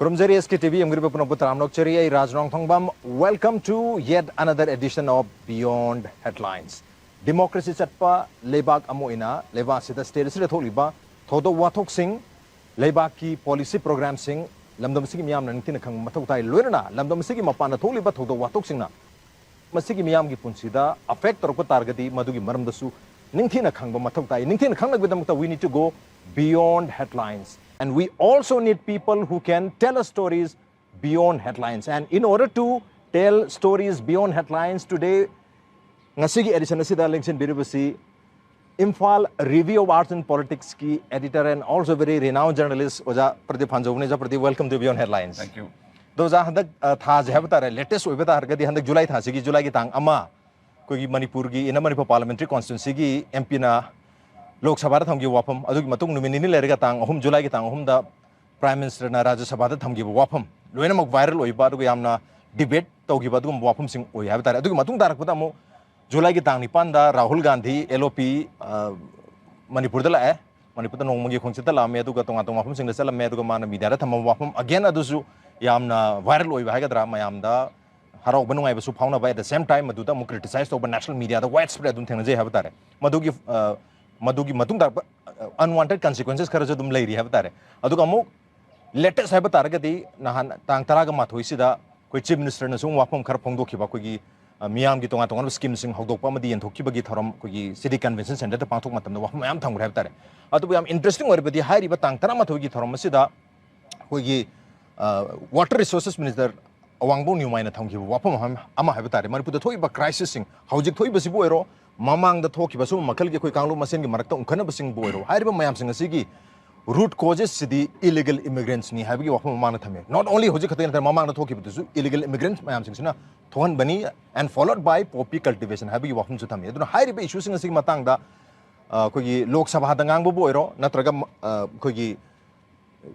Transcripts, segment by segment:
Kurumjari SKTV Amgiri Punaputra Amnokchari Raj Nongthombam. Welcome to yet another edition of Beyond Headlines. Democracy chatpa lebak amoina leba sida state sida tholiba thodo wathok sing lebak ki policy program sing lamdam sigi miyam na ningtin khang mathau tai loina lamdam sigi mapana tholiba thodo wathok sing na masigi miyam gi punsida affect torko targati madugi maram dasu ningtin khang ba mathau tai ningtin khang nagdam we need to go beyond headlines. And we also need people who can tell us stories beyond headlines. And in order to tell stories beyond headlines, today, ngasigi edition asida links in biribasi, Imphal Review of Arts and Politics ki editor and also very renowned journalist, Oja Pradip Phanjoubam Raj. Pradip, welcome to Beyond Headlines. Thank you. Those are the thas habitare latest ubeta hargadi handak July thasigi July ki tang ama kogi Manipur ki in Manipur parliamentary constituency ki MP na Lok Sabha thamgi wapam adu matung numini lerga tang ahum July ki tang ahum da Prime Minister na Rajya Sabha thamgi wapam loina mak viral oi ba adu yamna debate tawgi ba adu wapam sing oi habitare adu matung darak pata mo July ki tang nipan da Rahul Gandhi LOP Manipur da la Manipur da nongmagi khongchita la me adu ka tonga tonga wapam sing da sala me adu ka mana media da thamam wapam again adu su yamna viral oi ba ga dra mayam da harau banu ngai ba su phauna ba at the same time adu da mo criticize over national media da widespread dun thengna je habitare madugi Madugi matung da unwanted consequences kharaja dum lei ri habitare aduga mo latest habitare gadi nahan tang taraga mathoi sida koi chief minister na sung wapam khar phongdo khiba koi gi miyam gi tonga tonga scheme sing hogdok pa madi enthokki bagi thoram koi gi city convention center ta pangthok matam da wapam yam thangre habitare adu yam interesting ori badi hairi ba tang tara mathoi gi thoram sida koi gi water resources minister awangbo new mine thangki wapam ama habitare Manipur da thoi ba crisis sing hojik thoi basi bo ero Mamang the talk basu makal gi koi kanglu masin gi marakta unkhana basing boiro hariba mayam sing asigi root causes the illegal immigrants ni habi gi wapam mana thame not only hoji khaten mamang the talk basu illegal immigrants mayam sing sina thohan bani and followed by poppy cultivation habi gi wapam su thame aduna hariba issue sing asigi matang da koi gi lok sabha da ngang bo boiro natraga koi gi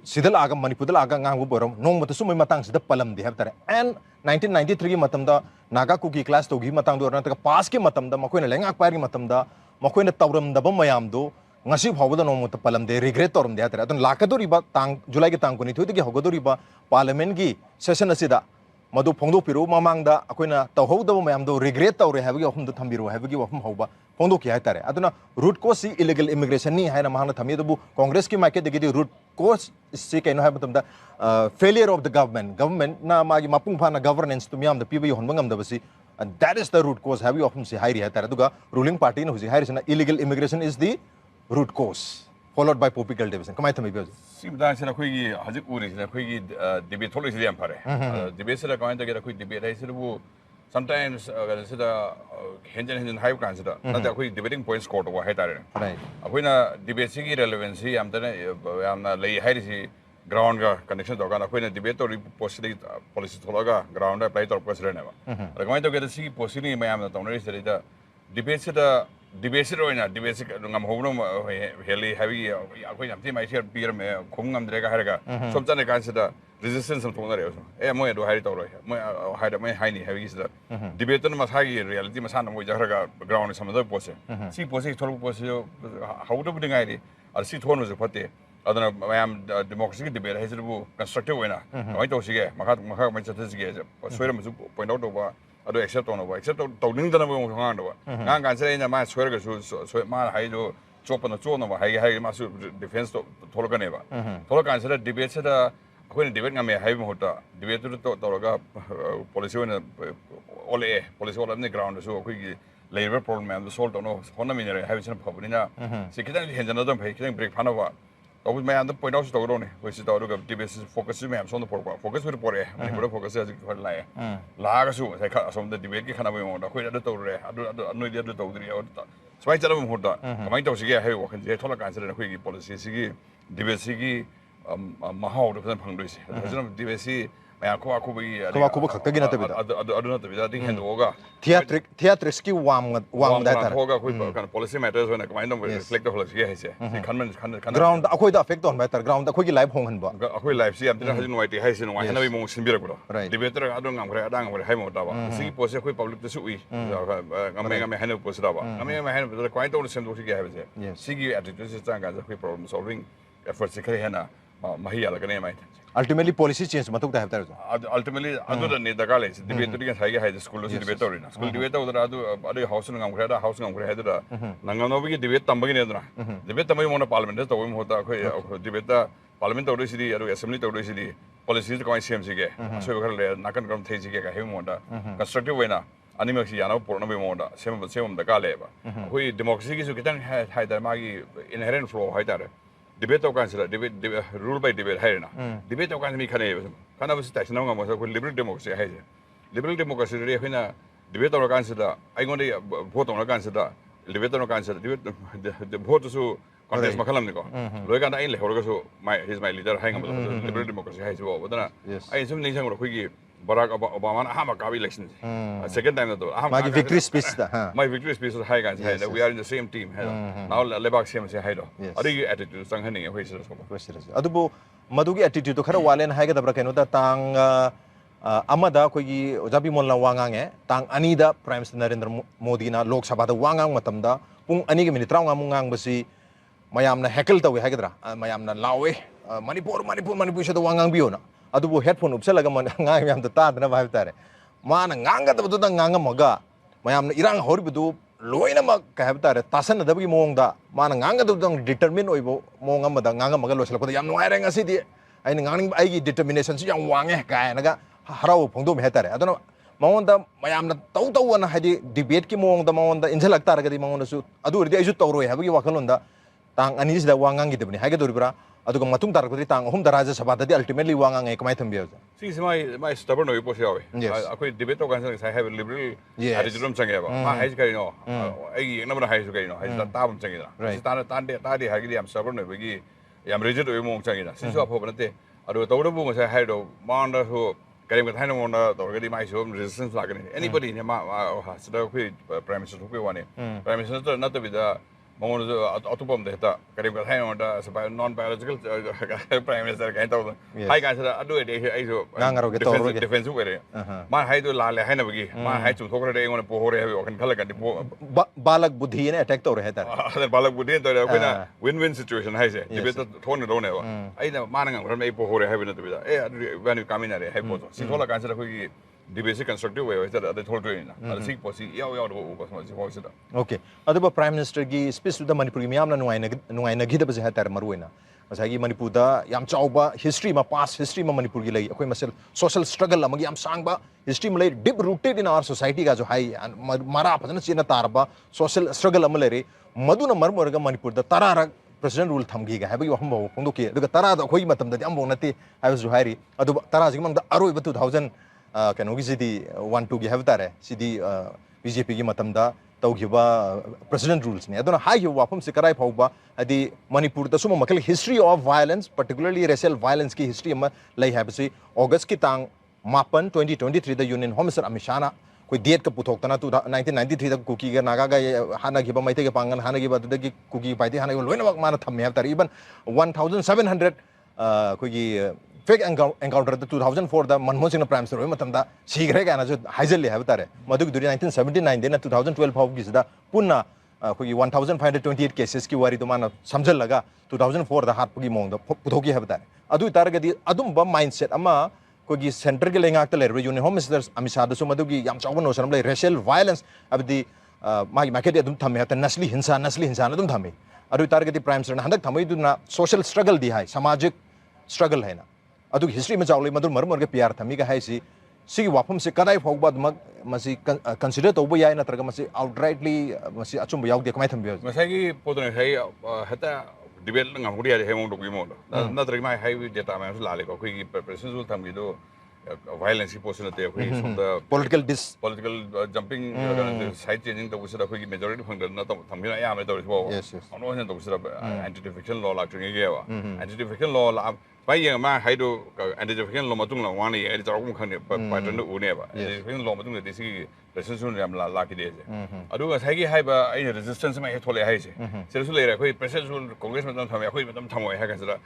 sidal aga Manipur dal aga ngang bo boiro nong mata su mai matang sida palam di habtare and 1993 gi matam da Naga Kuki class to give matang do natraga pass ki matam da makoi na lenga akpar ki matam da makoi na tawram da ba mayam do ngasi phawda no mut palam de regret torum de atra adon lakadori ba tang July ki tang ko ni thoi gi hogodori ba parliament gi session asida madu phongdo piru mamang da akoi na tawhou da mayam do regret tawre have gi hum do thambiro have gi wafum hoba phongdo ki haitare aduna root cause si illegal immigration ni haina mahana thami do congress ki market de root cause si kaino ha matam da failure of the government na magi mapung phana governance to miam the people hon bangam da basi and that is the root cause have you often say hairi haitare duga ruling party no husi hairi sana illegal immigration is the root cause followed by political division kamai thami bi si bda sina khoi gi hajik uri sina khoi gi debate tholi si yam phare debate sira kamai da khoi debate hai sira bu sometimes sida henjen high kan sida na da khoi debating points court wa haitare right khoi na debate si gi relevancy yam da yam na lei hairi si ground ga connection to ga na khoi na debate tori policy tholaga ground apply tor president ba kamai to ga si policy ni mayam na tonri sira da debate sida debate roina debate ngam hobno heli heavy akoi namti mai share beer me khum ngam drega harga somchane kan sida resistance sam thongna re e moi do hari tawroi moi haida mai haini heavy sida debate na masagi reality masana moi jahraga ground samada pose si pose tholu pose how do bingai ri ar si thonu je phate adana mayam democracy ki debate hai sibu constructive wena mai to sige makha mai chathe sige soira mu point out ba ado accept on over accept to ning da na mo ngang do ngang kan se na ma swear ga su ma hai do chop na cho na ba hai ma su defense to thol ka ne ba thol kan se debate se da khoi debate ngam hai mo ta debate to ga policy na ole policy ole ne ground so khoi gi labor problem and the solve no hona mi ne hai sin phobni na se kidan hen jana do phai kidan break phana ba I was my other point out to go which is the debate focus me am on the focus with pore ni focus as la la ga su sai som the debate ki khana mo da khoi da to re adu no dia to dri so ai chala mo hota kamai to sige hai wa khan je thola kan sera khoi ki policy sige debate sige mahau do phang do si debate si मैं आखो आखो भी खक्का की नते बिदा अदुना तो बिदा दिन hand होगा theatrics की वाम दा था होगा कोई kind policy matters when kind of reflect the policy है से खन ground अखोई दा affect on better ground अखोई की live होंग हन बा अखोई live सी अब हजन वाइटी है से वाई हना भी मोंग सिंबिर को debater अदुन ngam खरे अदांग खरे है मोटा बा सी पोसे कोई public तो सुई ngam हने पोसे दा बा ngam हने तो क्वाइट तो सेम तो की है से सी की attitude से चांगा कोई problem solving efforts से खरे है ना mahi ala kane mai ultimately policy change matuk ta haftar ultimately adu the ne daga le debate to ga sai ga hai school lo debate ori na school debate odra adu house ngam khada house ngam khada da nangam no bi debate tambagi ne dra debate tamai mona parliament to wim hota khoi debate da parliament to sidi adu assembly to sidi policies ko CM sige so ga le nakan kam thei sige ga he monda constructive way na animal si yana porno be monda sem da ga le ba khoi democracy ki su kitang hai da magi inherent flow hai da debate to cancel debate rule by debate hai na debate to cancel mi khane kana bas tax na ngam so liberal democracy hai liberal democracy re khina debate to cancel da ai ngon de vote to cancel da debate to cancel debate vote so contest makalam ni ko loi kan ai le hor so my is my leader hai ngam liberal democracy hai so badana ai sum ning sang ro khoi Barack Obama na hama kawi election second time to magi victory speech da my victory speech hai kan hai we are in the same team now lebak same se hai do adi attitude sang haning hoi sir so adubu madugi attitude to khara walen hai ga dabra kaino da tang amada koi gi ojabi mon la wangang e tang ani da prime minister Narendra Modi na lok sabha da wangang matam da pung ani ge minute raung ngang basi mayam na heckle tawi hai ga dra mayam na lawe manipur se da wangang bio na adubu headphone upselaga man ngai yam ta na vibe tare mana nganga da bu da nganga maga mayam na irang horbidu loina ma ka have tare tasan da bi mong da mana nganga da dang determine oibo mong am da nganga maga losela ko yam nuai renga sidi ai ngang ai gi determination si yang wange ka naga harau phongdom he tare adona mong da mayam na tau na hadi debate ki mong da mong da injal tare ga di mong na su adu ri ai ju tawroi ha bi wakalon da tang ani da wangang gi debni ha ga doribra aduga matung tar ko tang hum daraja sabha da ultimately wangang e kamai thambiya see my stubborn oi posi awe akoi debate to kan sai have liberal attitude change ba ma hai kai no ai na bra hai su kai no hai ta bam change da ta de ha gi am stubborn oi gi yam rigid oi mong change da si so apho banate adu to do bu sai hai do man da so kai ma thai no mon da to ga di mai so resistance la ga anybody ne ma ha so ko prime minister ko wane prime minister na to bi da Mong atupam de ta karim ka thai on da sa non biological prime minister ka ta hai ka sa adu de ai so ngaro ge to defense ko re ma hai do la le hai na bagi ma hai chu thok re ngon po ho re ha kan khala ka di balak buddhi ne attack to re ta balak buddhi to re ko na win win situation hai se de bet thon ne do ne ba ai na ma na ngam re po ho re ha bi na to bi da e when you come in re hai po to si thola ka sa ko gi debate constructive way that they told you na sik posi yaw do ba so ko sida okay adu prime minister gi speech da manipur gi miam na nuai na gi da ba ha tar maruina masai gi manipur da yam chauba history ma past history ma manipur gi lai akoi masel social struggle amagi yam sang ba history ma lai deep rooted in our society ga jo hai mara phadana china tarba social struggle am lai re maduna marmor ga manipur da tarara president rule thamgi ga habi hom bo pongdo ki daga tara da khoi matam da am bo nati ha ju hairi adu tara ji mang da aroi ba 2000 kano gi sidi 12 gi have tare sidi BJP gi matam da tawgiba president rules ne adona hai gi wafam se karai phauba adi manipur da suma makal history of violence particularly racial violence ki history ma lai have se august ki tang mapan 2023 da union home minister amishana koi date ka puthok tana 1993 da kuki ga naga ga hana gi ba maite ga pangan hana gi ba da gi kuki paiti hana gi loina mak mana tham have tare even 1700 koi gi fake encounter the 2004 the Manmohan Singh prime minister matam da sigre ga na jo haijali have tare maduk duri 1979 den 2012 phau gi da punna khoi 1528 cases ki wari to mana samjal laga 2004 da hat gi mong da puthoki have tare adu tar ga di adum ba mindset ama khoi gi center ge lenga ta le union home minister amisa da so madu gi yam chawban no sanam le racial violence abdi magi market adum thamme ta nasli hinsa adum thamme adu tar ga di prime minister handak thamai du na social struggle di hai samajik struggle hai na adu history ma chawle madur marmor ge pr thami ga hai si sigi wafam se kadai phogba masi consider to bo yai na traga masi outrightly masi achum bo yaug de kamai thambi masai gi podone hai hata debate ngam gudi ya hemong do gi mo na traga mai hai data ma la le ko gi president sul tham gi do violence ki possibility ko from the political jumping side changing to usra ko gi majority phang na to thambi na ya me to bo ono hen to usra anti defection law la tringe ge ba anti defection law la bai yang ma hai do anti defection law ma tung la wan ni ai ta ko khang ne pattern u ne ba anti defection law ma tung de si president sul ram la ki de je adu ga sai gi hai ba ai resistance ma he thole hai je se su le ra ko president sul congress ma tam tham ya ko ma tam tham wa ha ka sra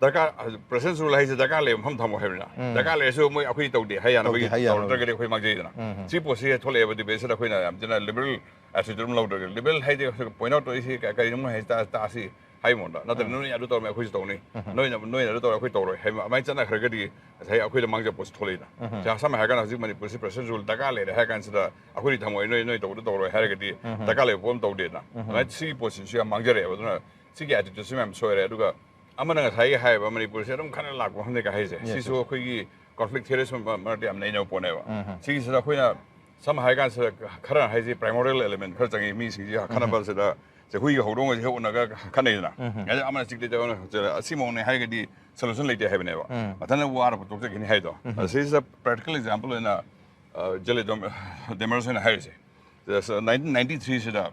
daga president sul hai je daga le ham tham wa hai na daga le su mo akhui to de hai ya na bi to de ko ma je na si po si thole ba de be sa ko na am jena liberal attitude lo de liberal hai de point out to si ka ka ni mo hai ta si hai monda na tan noi adu tor me khoi tor ni noi adu tor khoi tor hai mai chana khar ga di sai akhoi da mangja post thole na ja sam ha ga na ji mani police president rule daga le ha kan sida akhoi thamoi noi tor ha ga di daga le pom tor de na mai si post si mangja re ba na si ga attitude si mam so re adu ga amana ga sai hai ba mani police ram khana lak ba hamne ga hai se si so akhoi gi conflict terrorism ma de am nei no pone ba si sida akhoi na sam ha ga sa khara hai ji primordial element khar changi mi si ji khana bal sidaจะคุยกับเขาด้วยเขาหน้าก็ขั้นไหนนะงั้นอามันสิ่งที่จะจะสิ่งมองในให้ก็ดี solution เลยจะให้เป็นไงวะแต่ถ้าเราว่าเราตัวจะกินให้ตัวแต่สิ่งที่ practical example เลยนะเจริญdemocracy นะให้สิแต่1993สินะ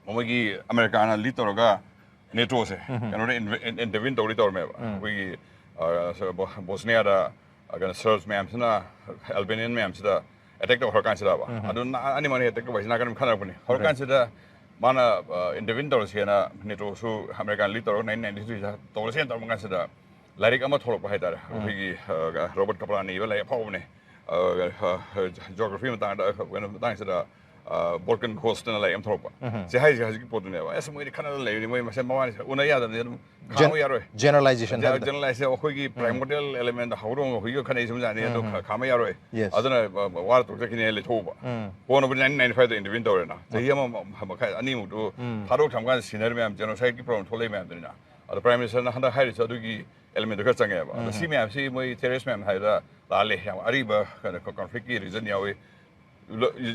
ผมเมื่อกี้อเมริกานะลิตรก็เนโตรสิกันเราได้ intervene ตัวลิตรไหมวะเมื่อกี้บอสเนียได้กันเซิร์ฟแมมสินะอัลเบเนียนแมมสินะ attack ตัวเขาการสินะวะอันนี้มัน attack ตัวไปสินะกันขั้นอะไรพวกนี้เขาการสินะmana intervene tor siana nitro su american litor 1993 tor sian tor mangan sada larik ama tholok ba haidar gi robert kaplani ba lai phau ne geography ma ta when ta sada Balkan coast na lai am tholok ba se hai gi podu ne ba es moi khana lai ni moi ma se ma ni una ya da ne khama ya roi generalization generalization khoi gi primordial element haurong hoi gi khana sum ja ne to khama ya roi adana war to ke ni le thoba kono 1995 da intervene tor na se ya ma khai ani mu to tharo tham kan scenario ma genocide gi problem tholai ma na ada prime minister na handa hai sa du gi element ka change ba da si ma si moi terrorist ma hai da la le ya ari ba conflict gi reason ya we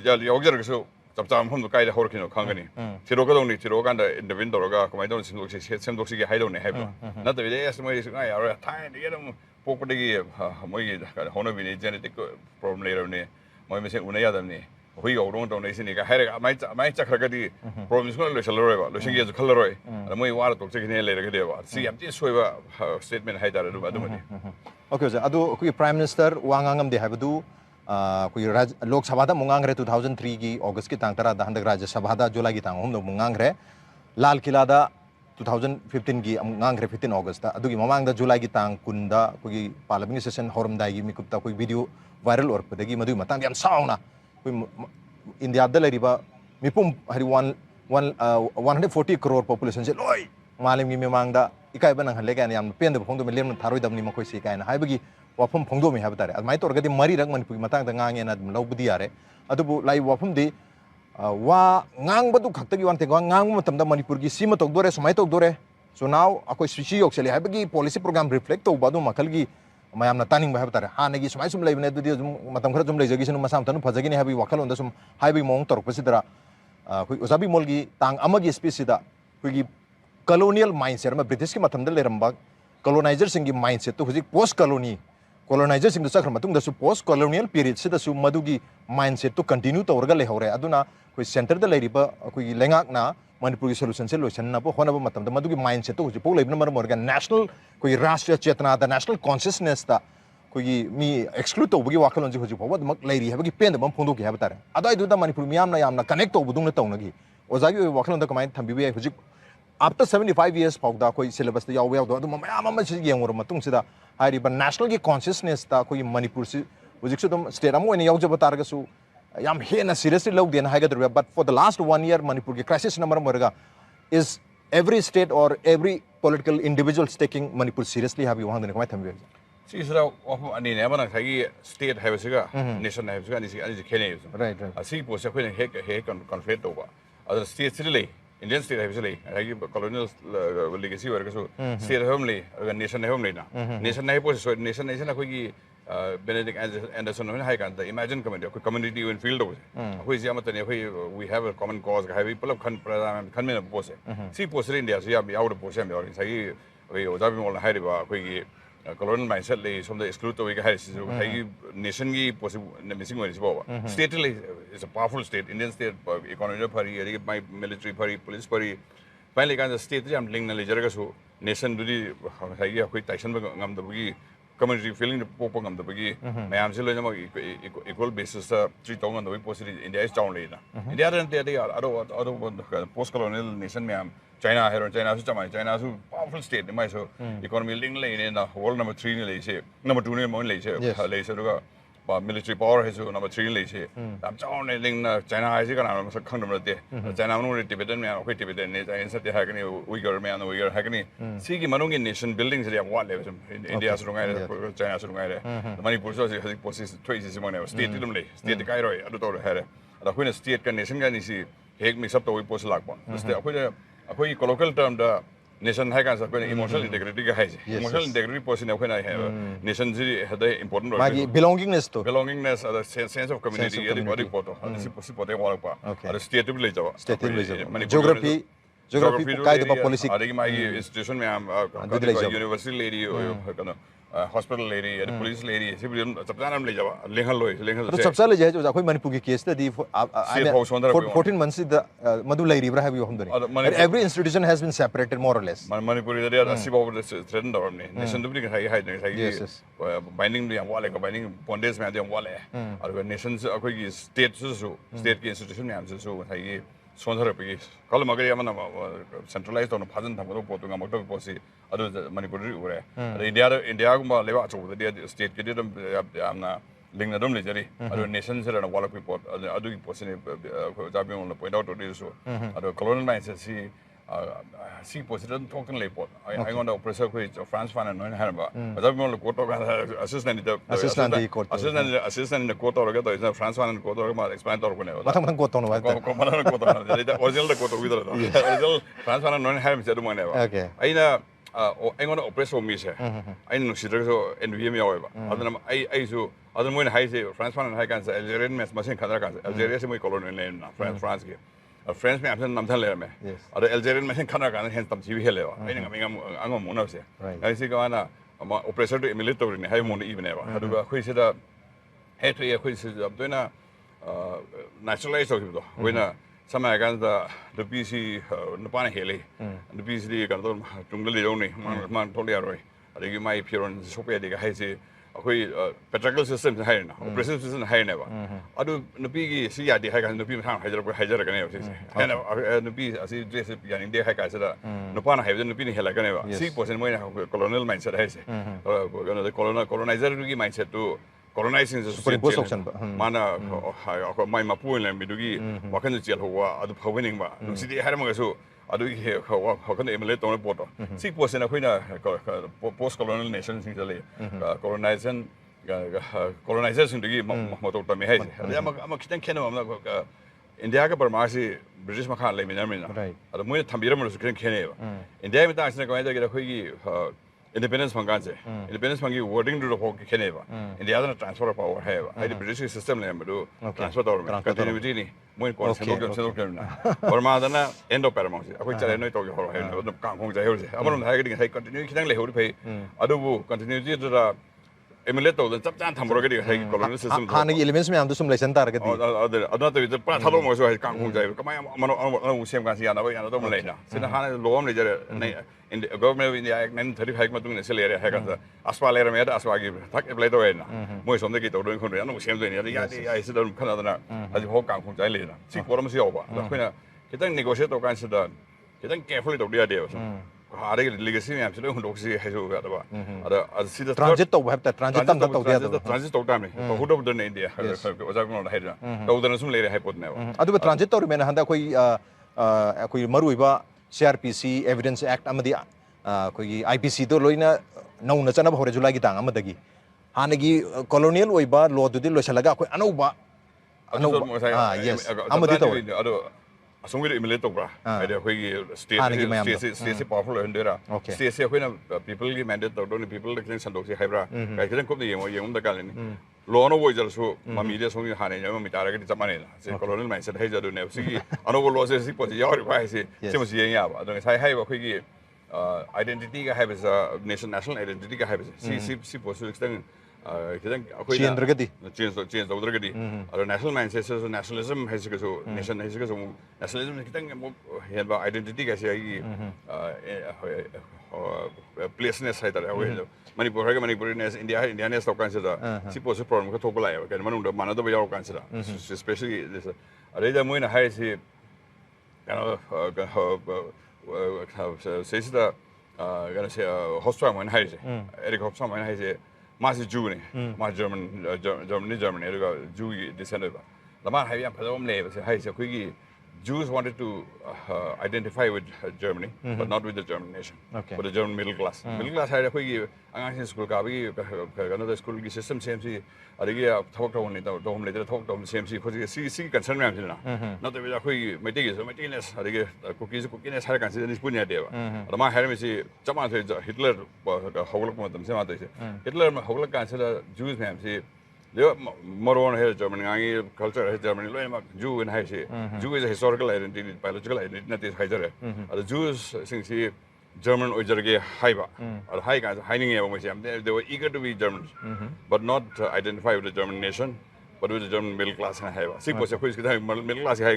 ya ga so tập trung không được cái là hồi khi nào khang cái này, chỉ đồ cái đồng này chỉ đồ cái đó intervene đồ cái cái máy đó xem đồ cái hay đồ này hay không, nó từ đấy xem mấy cái này rồi thay đấy nó bộ cái gì mấy cái họ nói về genetic problem này rồi này, mấy mình xem unai ra này, huy cầu đông đồ này xin cái hay là mấy chắc là cái gì problem nó lấy rồi vậy, lấy cái gì khăn rồi, là mấy qua tổ chức cái này lấy cái đấy vậy, si em chỉ xuôi vào statement hay đó đúng không? Okay, so adu kui prime minister wangangam de habdu kui lok sabha da mungang re 2003 gi august ki tang tara da handak rajya sabha da july gi tang hom do mungang re lal kila da 2015 gi mungang re 15 august da adu gi mamang da july gi tang kun da kui parliament session horum dai gi mikup ta kui video viral or padagi madu matang yam sauna kui india da le riba mipum hari 140 crore population se loi malim gi memang da ikai banang halle kan yam pen da phongdo million tharoi dam ni makoi se kai na haibagi wafum phongdo mi habtare admai tor gadi mari rak manipuri matang da ngang ena lobudi yare adubu lai wafum di wa ngang badu khaktagi wan te ngang matam da manipur gi sima tok dore sumai tok dore so now akoi swichi yok chali habagi policy program reflect to badu makal gi mayam na taning ba habtare ha nagi sumai sum leibne du di matam khara jum leijagi sunu masam tanu phajagi ni habi wakal onda sum habi mong tor pasidra koi uzabi molgi tang amagi species da koi colonial mindset ma british ki matam da leramba colonizer singi mindset to huzik post colony colonizer sing da sakra matung da su post colonial period se da su madugi mindset to continue to orga le hore aduna koi center da leriba koi lengak na manipur gi solution se lotion na po hona ba matam da madugi mindset to huzik po leibna mar morga national koi rashtriya chetna da national consciousness da koi mi exclude to bugi wakalon ji huzik po mak leiri habagi pen da bam phongdo gi habtare adai du da manipur miyam na connect to budung na tawnagi ozagi wakalon da kamai thambi be huzik after 75 years pawda koi syllabus da yaw do adu mayam si yengor matung sida hari ban national ki consciousness ta koi manipur si hujik su dum state am when yaw jab tar ga su yam hena seriously log den ha ga but for the last 1 year manipur ki crisis number morga is every state or every political individuals taking manipur seriously have you hang den kamai thambi si sira of ani ne bana khai state have siga nation have siga ani kene right asi po se khoi he conflict over other states really Indian state actually, colonial legacy work so state homely, nation homely na. Nation na po so nation ako gi Benedict Anderson no hai kan imagine community in field ho. Ako is yamata ne we have a common cause have people kan me po se. Si po se India so ya out po se me or sai we odabi mo na hai ba ko gi colonial mindset le some the exclude to we hai hai nation gi possible missing one is bo. State is a powerful state, Indian state economy pari my military pari police pari finally kan the state jam link na le jara so nation du di hai gi koi tension ba ngam da gi community feeling po ngam da gi mayam se lo na equal basis 3000 da possible India is down le na India ran te ado post colonial nation mayam China here China su chamai China su powerful state mai so economy link le ne na world number 3 ne le se number 2 ne mo le se ru ga military power has number 3 เลยสิแต่เจ้าในลิงนะจีนไอ้สิกันนะมันสักครั้งนึงเลยจีนมันรู้ที่Tibetanเนี่ยคุยTibetanเนี่ยจีนสัตย์ให้กันนี่Uyghurเนี่ยUyghurให้กันนี่สิ่งที่มันต้องกิน nation building สิเรียกว่าเลยอินเดียสุดง่ายเลยจีนสุดง่ายเลยมันญี่ปุ่นส่วนสิ่ง position ช่วยสิ่งมันเนี่ย state ที่ตรงเลย state ที่ใกล้เลยอันตัวเลยให้เลยแต่คุยเนี่ย state กับ nation กันนี่สิเฮก mix up ตัว post หลักป่ะแต่คุย colloquial term เด้อnation ให้กันสักคน emotional integrity ก็ให้สิ emotional integrity position เนี่ยคนไหนให้ nation สิให้ได้ important มากี่ belongingness ตัว belongingness อะไร sense of community อะไรก็ได้ปอดอันนี้สิปอดได้ว่าหรือเปล่าอะไร state ที่เลยจ้ะ state ที่เลยจ้ะ geography ใกล้ตัว policy อะไรก็มา institution เนี่ยuniversity lady กัน hospital lady อะไร police lady ที่เป็นจับจ้างนั่นเลยจ้ะเลี้ยงฮัลโหลเลี้ยงฮัลโหลจับจ้างเลยจ้ะจะคุยManipur की case ดี14 months the मधु लेरी रहा है भी हम दोनों every institution has been separated more or less Manipuri there are सिर्फ over the threatened or नहीं nation तो भी नहीं है binding भी हम वाले का binding bondage में आते हम वाले और nation कोई state state की institution में हमसे है 손으로 비기 그걸 먹으려 하면 centralized on 파전 담고 보통 아무것도 보시 아주 Manipuri 그래 인디아고 뭐 레바 저거 state 게 좀 아마 링나 좀 레저리 아주 nations라는 wall report 아주 보시네 잡으면 point out to this 아주 colonial mindset si position token report I want to oppressor with France fan and have 잡으면 고토 assistant in the court or get France fan and court or explain to 거네요 마탕 고토는 와 고만하는 고토는 original 고토 위더라 original France fan and have said 뭐네요 아이나 앵어는 oppressor 미세 아이는 시들어서 NVM이 와요 아들 아이수 아들 뭐는 하이세 France fan and 하이간서 Algerian machine 카드라간서 Algeria 뭐 colonial name France 게 Friends में आपसे नमस्ते ले रहे हैं और Algerian में खाना खाने हैं तब जीवी है ले वाह इन्हें कमी आंगों मुन्ना से ऐसे कहाना oppressor तो military ने है मुन्ना इवन है वाह अदुगा कोई से दा है तो ये कोई से अब तो ना nationalize हो तो वही ना समय kan da PC nupane hele PC di kan to jungle le jong ni man tholi ya roi adigi mai phiron sope de ga hai se akoi patriarchal system hai na oppressive system hai na ba adu nupi gi si ya di hai kan nupi ma hai jar kan ne se hai na nupi asi dress ya ni de hai ka se da nupana hai nupi ni hela kan ne ba 6% moi na colonial mindset hai se colonizer gi mindset to colonizing is superimpose option mana mai mapu le midugi wakan jel ho adu phawing ba sidi har ma so adu ho kan emulate on report 6% akoina post colonial nations in the colonization dugi mo to me hai ama kitan ken ma India ka parmasi British makhan le mina adu mo thambira mo so ken ba India mi ta asna ko ai da khoi independence fanganse independence fangi wording do ho kene ba India da transfer of power hai ba ai British system le do transfer to continuity ni mo ko se do na or ma da na end of paramount akoi chale noi to ho hai no kang khong jai ho se amon hai ga hai continue khidang le ho pe adu bu continuity da emulate to chap chan tham ro ga hai colonial system han gi elements me am do sum lesson tar ga di adu to pa thalo mo so hai kang khong jai ka mai amano sem kan si ya na ba ya na to mo le na sin han lo am le jare nei in the government of India Act 1935 ma tung ne sele area hai kan aspa le me da aspa gi thak apply to na mo som de ki to do khon ya no sem de ni ya ya is da kan da na a ho kang khong jai le na si ko ma si yo ba da khina kitang negotiate to kan si da kitang carefully to dia de ha de legacy me am si hon doksi hai so ga da ba ada si da transit to have transit tam to dia transit to tam ni ho do de India o ja ko hai da to da sum le hai pot ne ba adu transit to me na handa koi maru ba CRPC Evidence Act amadi koi IPC to loina nauna chana hore July gi tang amadagi hanagi colonial oiba law du lo salaga koi anauba yes amadi to ado asongi emulate to bra ade koi state powerful hundera state koi na people gi mandate to do ni people the kin sandok si haibra kai kin ko ni yeng da kal ni law no wo jar so ma media songi hane ma mi tara ga di chamane na se colonial mindset hai ja do ne si ano wo law se si po si yaw ri kwai si se mo si yen ya ba do sai hai ba koi gi identity ga have is national identity ga have is si po so extend kidan akoi change dragadi change dragadi aro national mindset so nationalism has go so nation has go so nationalism kidan mo hen ba identity ga si placeness hai tara Manipur ha Manipuri India Indian stock kan sa si po so problem ka thok lai ga manung da mana da ba yaw kan sa especially this are da mo na hai si say the gonna say hostile when hai Eric Hobson when hai Mass Jew ma Germany Jew descended the man have Phanjoubam name say hi Jews wanted to identify with Germany, but not with the German nation, but the German middle class. Middle class had a school, another school system, CMC, talk to home later, talk to CMC, because see concern not that we materials, cookies, cookies, had considered this punya deva. The man had me see Hitler, Hitler, Hogla consider Jews, ma'am, see. More on German culture, Germany, Jew and High Jew is a historical identity, biological identity, not is Hydra. The Jews, since German or Haiba, or hiding they were eager to be Germans, but not identify with the German nation, but with the German middle class and Haiba. See, was a middle class high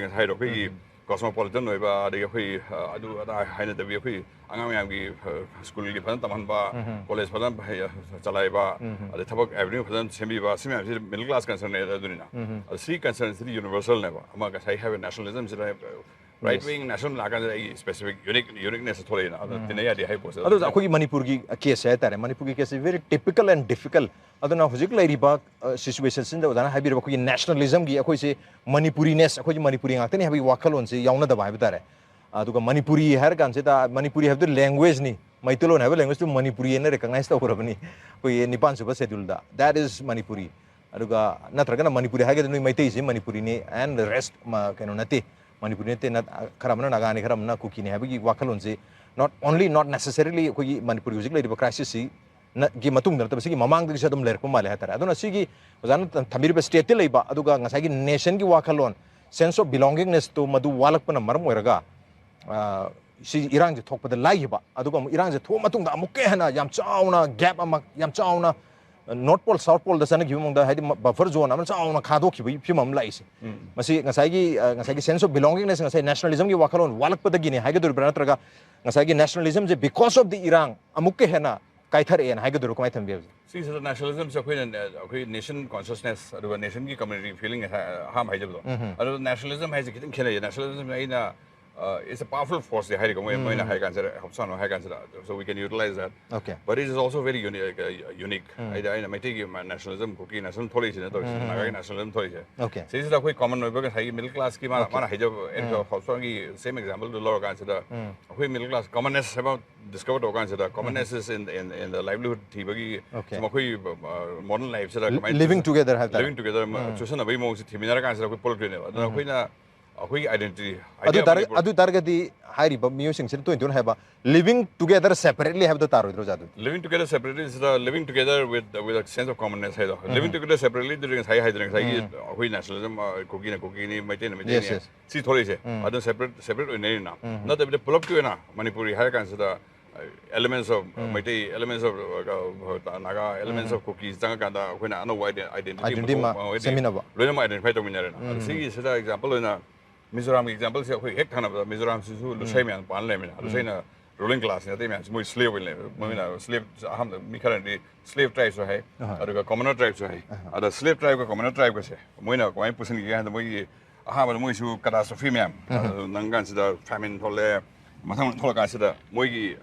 cosmopolitan, they hide the VP, Angami school, college, Chalaiba, the Tabak Avenue, Semiba, middle class concern, a sea concerns the universal level. Among us, I have a nationalism, right wing national specific uniqueness. Others are Manipur case, Manipur case is very typical and difficult. Other now, physical situations in the nationalism, Manipuriness, Manipuri, have you walk alone, say, Yana the Bible. Manipuri, Harkanseta, Manipuri have the language, Maitulon have a language to Manipuri and recognized over Nipan Super Sedulda. That is Manipuri. Aduga, Natragana Manipuri, Hagan, Maitisi, Manipurini, and the rest, Kanonate. Manipuri not Karamana Nagani Karamana cooking have wakalonzi, not only not necessarily Manipur music like crisis Gimatung, the Sigi Mamang the Shadum Lerpumala. I don't know Sigi was another Tamir State Liba, Aduga, Nasagi nation wakalon, sense of belongingness to Madu Walakana Marmuraga. She Iran to talk with the Laiba, Aduga Iran to Matung, Mukehana, Yamchauna, Gap, Yamchauna. North Pole, South Pole, the Sana Gimong, the buffer zone, I'm on a Kadoki, Pimam Lice. Masi Nasagi sense of belongingness and say nationalism, you walk alone, Walak Patagini, Hagadur Branatraga, Nasagi nationalism, because of the Iran, Amukehana, Kaitari and Hagadur Kaitan. See, the nationalism is a nation consciousness, a nation community feeling harm. Nationalism has a kitchen, nationalism it's a powerful force, the high so we can utilize that. Okay. But it is also very unique. I may take nationalism, cookie, national policy, nationalism. Okay. So this is a quick common middle class schema. Same example, the law consider middle class commonness about discovered consider commonness is in the livelihood modern life. Living together, living together, chosen a way most identity. Adu targeti high musing don't have living together separately have the taro. Living together separately is living together with a sense of commonness. Living together separately during high hydrogen, nationalism, cooking, maintain. See, other separate not that the pull up to Manipuri high consider elements of Maite, elements of Naga, elements of cookies, Tangakanda, when I know why identity seminar. Identify to see is an example in a Mizoram example, Mizoram Sisu, Lusamian, Panlamin, Lusana, ruling class, they mean slave, slave, currently slave tribes are high, or commoner tribes are high, other slave tribe or commoner tribe was Moina, why pushing again the way I have a Moisu catastrophe, Nangan's the famine tolle, Matam Tolakasida, Moigi,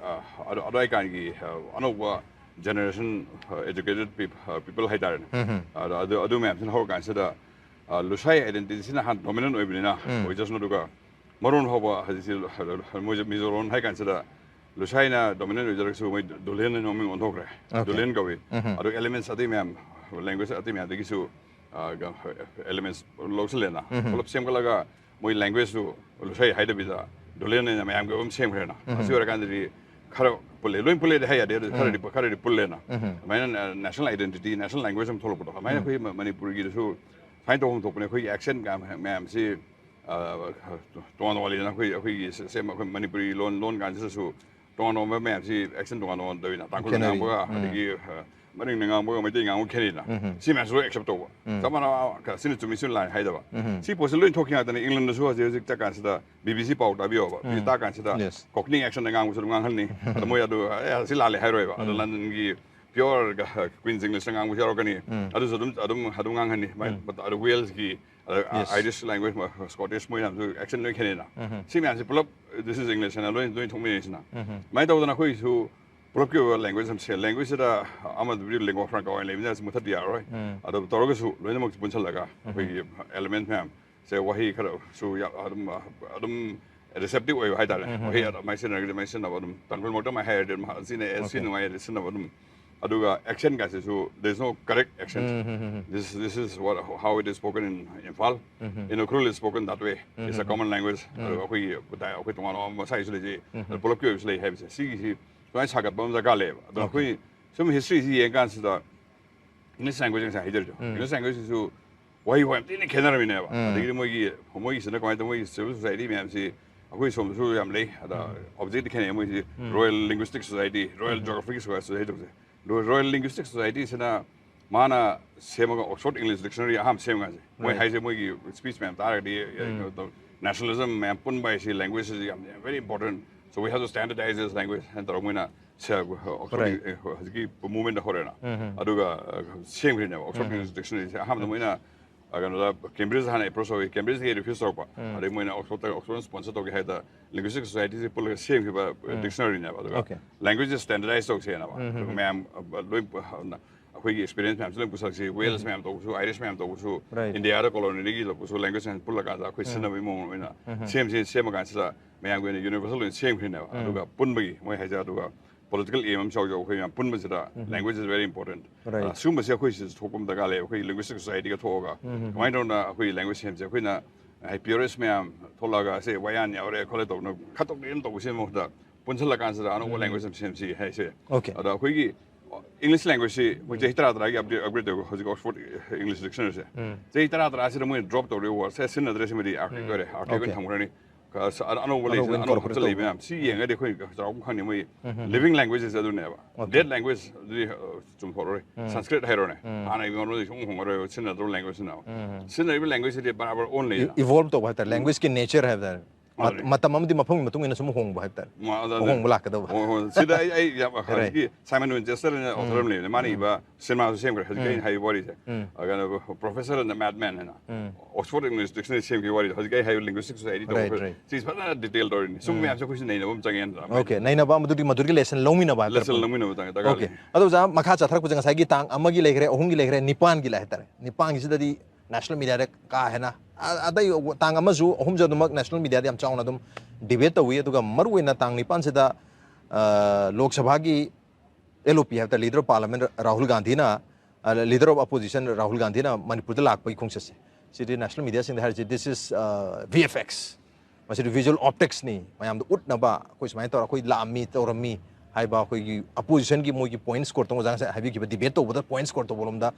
Adaikangi, Anowa generation educated people had done. Other maps and how consider Lusai identity dominant Obina, we just know to go. Moron Hoba has Mizoron, I consider Lusaina dominant with Dolin and Nomi on Tokre, Dolin Gawi, other elements at the ma'am, language at the man, the issue elements Loxelena, full of Semgalaga, my language to Lusai Hydabida, Dolin and I am going same here now. As you are going to be Pulle, hey, they carry Pullena. My national identity, national language, I'm told about. My Manipuri who find home to open a accent, ma'am, see, same Manipuri loan guns who don't know, ma'am, see, accent on the Tango, Maringa, meeting Canada. See, as well, except over. Someone sent it to Mission Line, Hyderabad. See, was talking at the England as well as the BBC Power, the dark answer, Cockney action again with Honey, the Moya Silali Hareva, the London pure Queen's English and with Yorgani, others of them, Hadungan, but other Wales, Irish language, Scottish, action like Canada. See, man, pull up, this is English and I'm doing combination now. My daughter who Pull language some say language that I'm a real lingua franca or living as Mutadia, right? Out of Torogasu, Lennox Bunsalaga, element ma'am. Say what he could have so Adam receptive way I thought. He had my mention about them. Tangle Motor my head and seen a scene why I listen about them. Aduga action guys, so there's no correct action. This is what how it is spoken in Imphal. In Ukrul is spoken that way. It's a common language. We with one of my size, the Pulak usually have see. So I talk about the Gale. Some history is the English language is English language is why you want in Canada never. The Moy is the quite way civil society, man. See, away from Suamley, object Canada, Royal Linguistic Society, Royal Geographic Society, Royal Linguistic Society is a mana same Oxford English Dictionary. I have same as when I say speech man, nationalism, man, pun by language is very important. So we have to standardize this language and the Romana movement of Horena. Aduga same green Oxford English Dictionary. I have the winner. Cambridge had a process. Cambridge here refused to. I mean, Oxford sponsored to get the linguistic society to pull a same dictionary never. Language is standardized. Ma'am, we experience ma'am, Wales ma'am, Irish ma'am, in the other colony, language and pull a gather, question of a same against ma'am, when universal and same here now. Punbi, when has a political aim, so Punbazida, language is very important. Assume as a question is Tokum the Gale, linguistic society at Toga. Why don't we language him? I purist ma'am, Tolaga, say, Wayan, or call it no cut off the end of some of the Punsala answer, I know what language of CMC has said. Okay. English language, which I thought I upgrade the Oxford English dictionary. They thought I said, when dropped the reward, says in addressing with the article. Because I don't know what it is. See, living languages are never. Dead language, Sanskrit Herone. And I want to know language now. Every language is our only. Evolved over the language in nature have that. Matamam di mapung matung in some home by that. Home black. Simon Winchester and Australia, the money, but cinema same has gained high worries. I got a professor and a madman. Oxford English Dictionary same worry has gained high linguistic society. She's not detailed or some may have a question in again. Okay, Nainabam do Maduri lesson Lomina by lesson Lomino. Okay. Others are Makata Trakus and Sagitang, Amagi Lake, Hongi Lake, Nipan Gilater. Nipan is the national media Kahana. Ada Tangamazu, Homes of the national media, I'm telling them, debate away to Marwina Tang Nipan Seda Lok Sabhagi LOP have the leader of parliament Rahul Gandhina, leader of opposition Rahul Gandhina, Manipur the Lak by Kungsas. City national media in the this is VFX. I said visual optics ni. I am the Utnaba, which my thought I la meet or me. I ba opposition give more points scored on have you give a debate over the points scored to Volumda.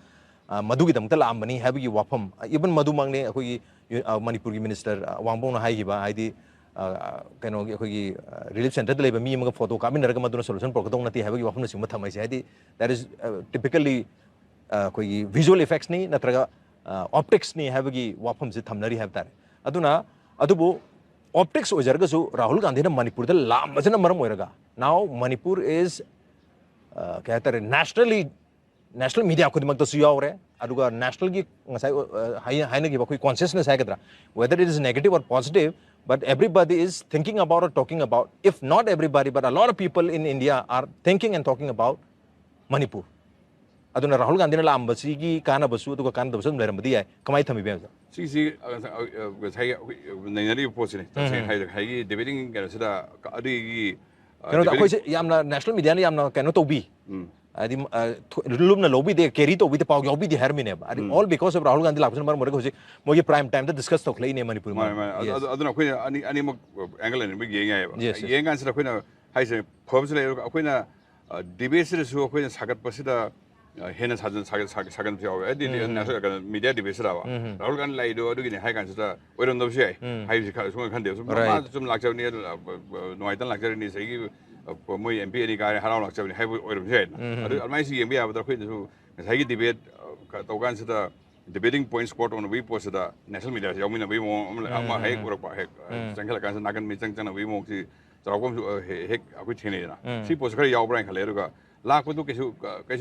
Madugi dam tala amani have you wapam even Madumangne Manipuri minister Wangbon Haiba ID relief center the labor me photo coming Ramaduna solution Pocadonati have you wapam Sumatama. That is typically visual effects ni natraga optics ni have you wapam zitamnari have that. Aduna Adubu optics Ojargasu Rahul Gandhi Manipur the Lam Maram. Now Manipur is national media could make the Suyaure, Aduga national high consciousness, whether it is negative or positive, but everybody is thinking about or talking about, if not everybody, but a lot of people in India are thinking and talking about Manipur. Aduna Rahul Gandhi Lambasi, Kana Basu, to Kana Basu, Leramadia, Kamaitami Benza. See, with Nari Posin, debating national media, cannot be. Lumna lobby they carry to with the power of the Hermine. All because of Rahul Gandhi Lapsan Mogi prime time to discuss the clay name Manipur. I don't know any more angle and big young answer of Quina has a purposely Aquina debases who are Sagat Pasida Hennes hasn't second media debate. Rahul Gandhi Laido doing a high answer. We don't know say. High countries. Some like near no item like there is Moy MP any guy around like 70 have or said. I might see MB with the Queen who has debate Togan the debating points quote on we posted the national media. Yamina we won't Hake or Hek, Sankalaka Nagan Mitan, we won't see the Hek Aquitania. She was very Yabrank Haleruga. Lakutu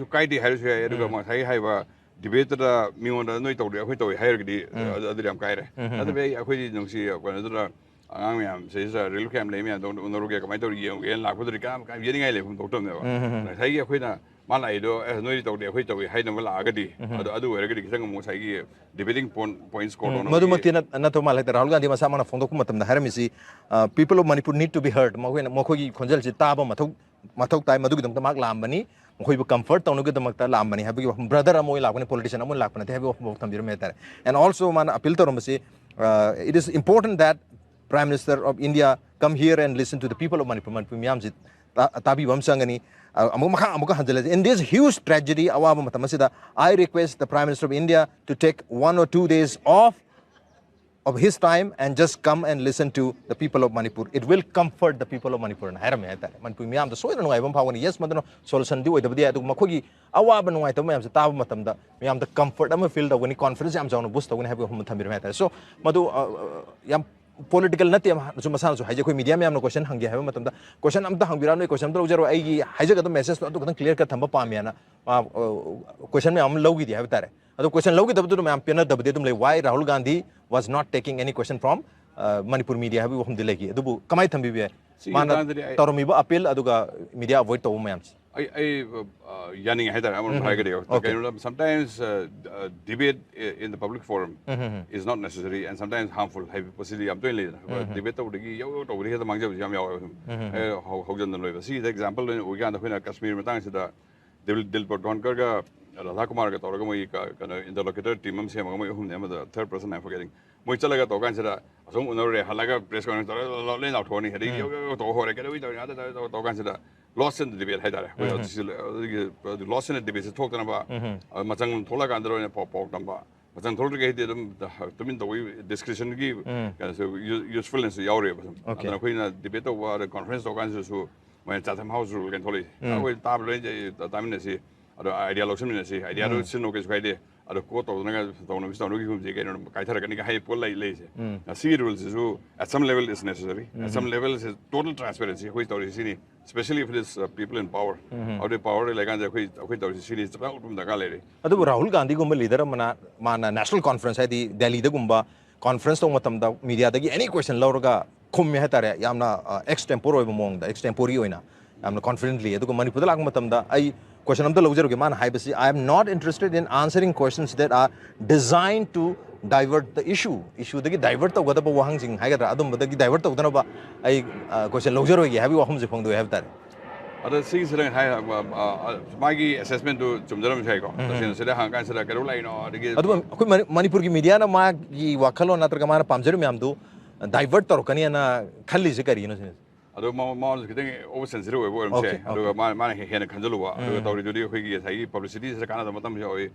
Kaiti Harris, I have a debated me on the night of the Hito Hergidi, the Damkaire. Other way, I couldn't see when angang miyam se real cam le miyam dong unaru ge kamai tor yeng yen lak pudri kam yeri ngai le phum tok tom ne ba sai ge khoi na ma lai do noi tok de khoi tok hai na la ga di adu wer ga di sang mo sai ge debating points ko no madu makti na to malai Rahul Gandhi masa mana phone ko matam da haramisi people of Manipur need to be heard mo khoi gi khonjal si taba mathok tai madu gi dam tamak lam bani mo khoi bu comfort tawnu gi damak ta lam bani habi brother amoi lakbani politician amoi lakbani te habi mo tham bir me tar and also man appeal to romasi it is important that Prime Minister of India come here and listen to the people of Manipur. Manipur miyamjit tabi bamsangani amuka hanjale. In this huge tragedy, awaba matamasida, I request the Prime Minister of India to take 1 or 2 days off of his time and just come and listen to the people of Manipur. It will comfort the people of Manipur. Manipur miyam the soil no ibam pawani yes madano solution di oidabdi adu makhogi awaba no aitam miyam tab matamda miyam the comfort am feel the when conference am jawno boost when have hum thamir meta. So madu yam political nati so masana so haje koi media me amno question hangi have matamda question am ta hangbira no question do jaro ai haje ga message to kan clear ka thamba pamiana question me am logi di have tare ado question logi dabdu me am pena dabde dum le why Rahul Gandhi was not taking any question from Manipur media have hum dilegi adu kamai thambi be mana toromi ba appeal aduga media avoid to me am I yanning haidar amon bhai sometimes debate in the public forum is not necessary and sometimes harmful have possibly am doing debate to digi yo to ri da mangja jam yaw ho jan no ba see the example in ugan da Kashmir matang sida dil por don ga Radha Kumar ga to ga moi ka interlocutor team am se ma moi hum ne the third person I'm forgetting moi chalaga to gan sida asong unore halaga press conference to le na thoni hedi yo to hore ga wi to gan sida lost in the debate haidare lost in the debate talk about macang thola ga andro ne pop tamba macang thola ga hede tumin to discussion gi so usefulness yaure ba ko ina debate over conference to gan so when Chatham House rule can tholi ko tab le time ne si idea lotion ne si idea ro sin no ke so ado ko to na to no visto no gi hum je ke no kai thara kan ga hai pol lai le se see rules so at some level is necessary at some level is total transparency ko to si especially if it is people in power or the power like and ko to si is about da ga le adu Rahul Gandhi gumba leader mana national conference hai di Delhi da gumba conference to matam da media da gi any question lawraga khum me hatare yamna extempore mong da extempore oina yamna confidently adu Manipur da lag matam da ai question am the loser man haibasi I am not interested in answering questions that are designed to divert the issue the divert to gada ba wahang jing haiga adum da divert to dana ba ai question loser hoyi habi wahum je phong do have that other things like magi assessment to chumjaram chai ko sin sida hang kan sida karu lai no adu koi Manipur ki media na ma gi wakhalo na tar gamana pamjaru me am do divert tor kani na khalli je kari no ado ma kiting over sensitive we am say ado ma hena khanjalu wa ado tawri jodi khoi gi sai publicity se kana da matam je oi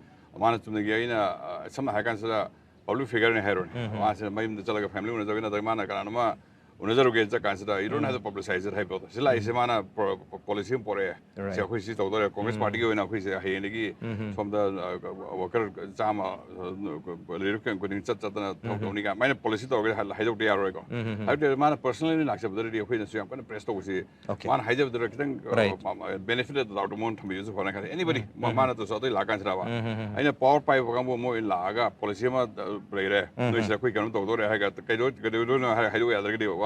mana tumne gi ina sam ha kan sida public figure ne hero ma se mai da chalaga family una jogina da mana kana ma unazaru ge ja kan sida you don't have to publicize it hai both sila ise mana policy pore se khoi si to do Congress party ge na khoi se he ne gi from the worker jama leader kan ko ni chat na to ni ga mai policy to ge hai do dia ro ko hai de mana personally na accept the khoi na su am kan press to si mana hai de kitan benefit the amount to use for anybody mana to so to la kan sira ba aina power pai ko mo in la ga policy ma bre re no se khoi kan to do re hai ga kai do no hai do ya de ge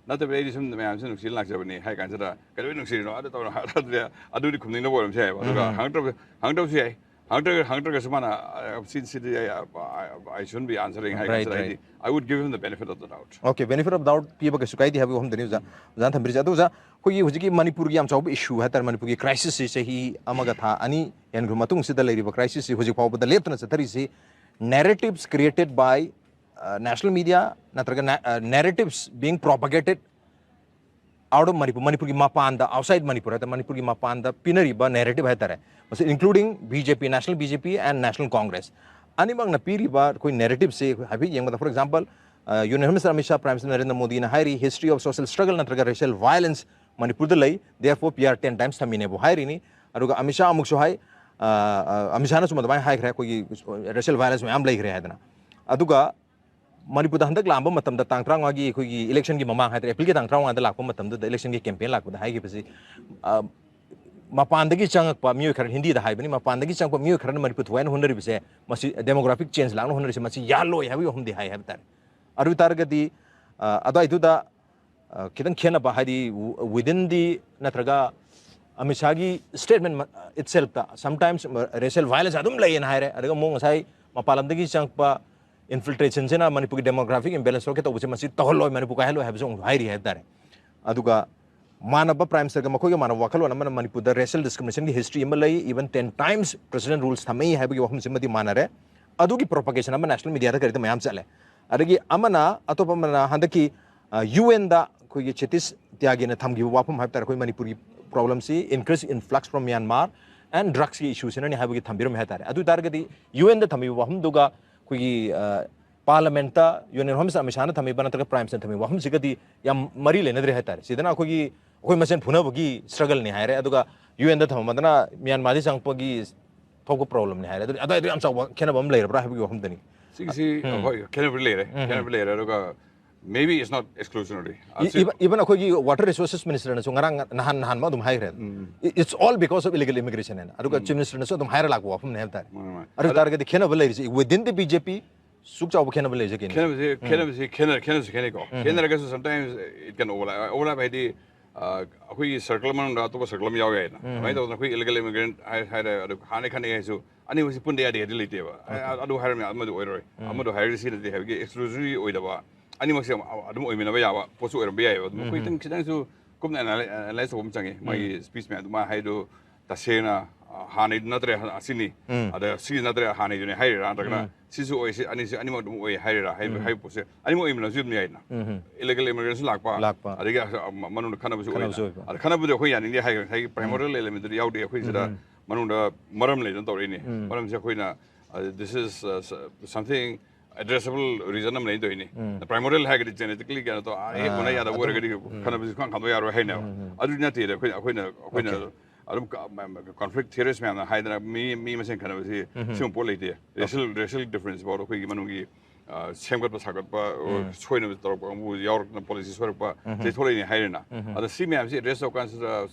not the very some man some feel like seven hai kan sida ka do no si no adu di khumning no bo se ba hang to si hunter ka samana sin city I shouldn't be answering hai kan sida I would give him the benefit of the doubt okay benefit of doubt piba ka sukai di habi hom deni zan thambri ja do za ko yi hujiki Manipur gi am chau issue ha tar Manipur gi crisis se hi amaga tha ani yan gu matung sida lei ri crisis se huji pau ba da leptna se thari se narratives created by national media narratives being propagated out of Manipur ki mapanda outside Manipur Manipur ki mapanda pinari ba narrative hai tare including BJP national BJP and national Congress ani bang na piri ba koi narrative se habi yang for example Union Minister Amit Shah Prime Minister Narendra Modi na hairi history of social struggle natraga racial violence Manipur da lai therefore PR 10 times thamine bo hairi ni aruga Amit Shah amuk so hai Amit Shah na suma da hai koi racial violence me am lai kre hai dana aduga Manipur da handak lamba matam da tang trang wagi khoi election gi mamang haidre april gi tang trang wa da lakpa matam da election gi campaign lakpa da hai gi pasi mapan da gi changak pa miyo khar hindi da hai bani mapan da gi chang pa miyo khar Manipur thwain hunari bise masi demographic change lang hunari se masi yalo habi hum di hai habi tar aru tar ga di ꯑꯗꯨꯋꯥꯏꯗꯨꯗ ꯈꯤꯇꯪ ꯈꯦꯠꯅꯕ ꯍꯥꯏꯗꯤ within the ꯅꯠꯇ꯭ꯔꯒ Amit ꯁꯥꯍꯒꯤ statement itself sometimes racial violence ꯑꯗꯨꯝ ꯂꯩꯌꯦꯅ ꯍꯥꯏꯔꯦ ꯑꯗꯨꯒ ꯑꯃꯨꯛ ꯉꯁꯥꯏ ꯃꯄꯥꯟ ꯂꯝꯗꯒꯤ ꯆꯪꯉꯛꯄ infiltrationꯁꯤꯅ ꯃꯅꯤꯄꯨꯔꯒꯤ demographic imbalance ꯊꯣꯛꯀꯦ ꯇꯧꯕꯁꯦ ꯃꯁꯤ ꯇꯧꯍꯜꯂꯣꯏ ꯃꯅꯤꯄꯨꯔ ꯀꯥꯏꯍꯜꯂꯣꯏ ꯍꯥꯏꯕꯁꯨ ꯑꯃꯨꯛ ꯍꯥꯏꯔꯤ ꯍꯥꯏꯕ ꯇꯥꯔꯦ ꯑꯗꯨꯒ मानव प्राइम मिनिस्टर मखोई मानव वाखल वन मणिपुर रेशियल डिस्क्रिमिनेशन की history even 10 times president rules थमई है वफम से मानरे अदुगी प्रोपगेशन नेशनल मीडिया करीब मैम चले अदगी अमना अतोप हंदकी यूएन दा कोई चेतिस त्यागी ने थमगी वाफम है तारे कोई मणिपुर की प्रॉब्लम सी increase influx from Myanmar and drugs की इश्यूज ने है थम्बिरम है तारे अदु तारगदी यूएन दा थमी वाफम दुगा कोई पार्लियामेंट यूनियन होम अमित थमी नगर प्राइम मिनिस्टर थमी वाफम सिगदी याम मरी लेनद्रे है तारे सिदना कोई अखोई मसेन फुनबगी स्ट्रगल ने हायरे अदुगा यूएन दा थमदना म्यांमार चंगपगी थोको प्रॉब्लम ने हायरे अदु अदु याम चाव खेनबम लेरब्रा हाबगी वफम दनी सिगसी होय खेनब लेरे अदुगा maybe it's not exclusionary even अखोई वाटर रिसोर्सेस मिनिस्टर ने नगांग नहान नहान मा दुम हायरे it's all because of illegal immigration ने अदुगा चीफ मिनिस्टर ने दुम हायरे लागो वफम ने हेतारे अदु तारगदी खेनब लेरि within the BJP suk chaw खेनब ले जके खेनब sometimes it can overlap by the अखोई सर्कल मन तो सर्कल में यावे ना भाई तो अखोई इलीगल इमिग्रेंट हाय अदु खाने खाने हैसु अनि वसी पुंदे यादे हेदि लेतेबा अदु हायर में अमदु ओइरोय अमदु हायर सी दे हैबगे एक्सक्लूसिवली ओइदबा अनि मसे अदु ओइमिनबा याबा पोसु ओइरबा याय अदु कोई तंग खिदांग सु कुमना एनालाइज होम चंगे माई स्पीच में अदु मा हाइदो तसेना हाने नत्रे असिनी अदा सी नत्रे हाने जुने हाइरा अंतगना सिसु ओइसे अनि म दुम ओइ हाइरा हाइ पोसे अनि म ओइमिना जुम याइना इलीगल इमिग्रेशन लाकपा अदगे मनु खनबसु ओइ अद खनबदु खोइ यानिंगे हाइ प्राइमरी एलिमेंट दु याउदे खोइ जदा मनु मरम ले जन तौरिनी मरम से खोइना this is something addressable reason am nahi doini the primordial ha gadi genetically gana to e kona yada wor gadi khana bi khang khamo yaro haina adu na tire khoina adum conflict theories me na haidra mi masen khana bi sim pol leite racial difference about khoi manu gi semgat pa sagat pa choina bi tor pa mu yor na policy sor pa je thole ni haina ada si me am si address of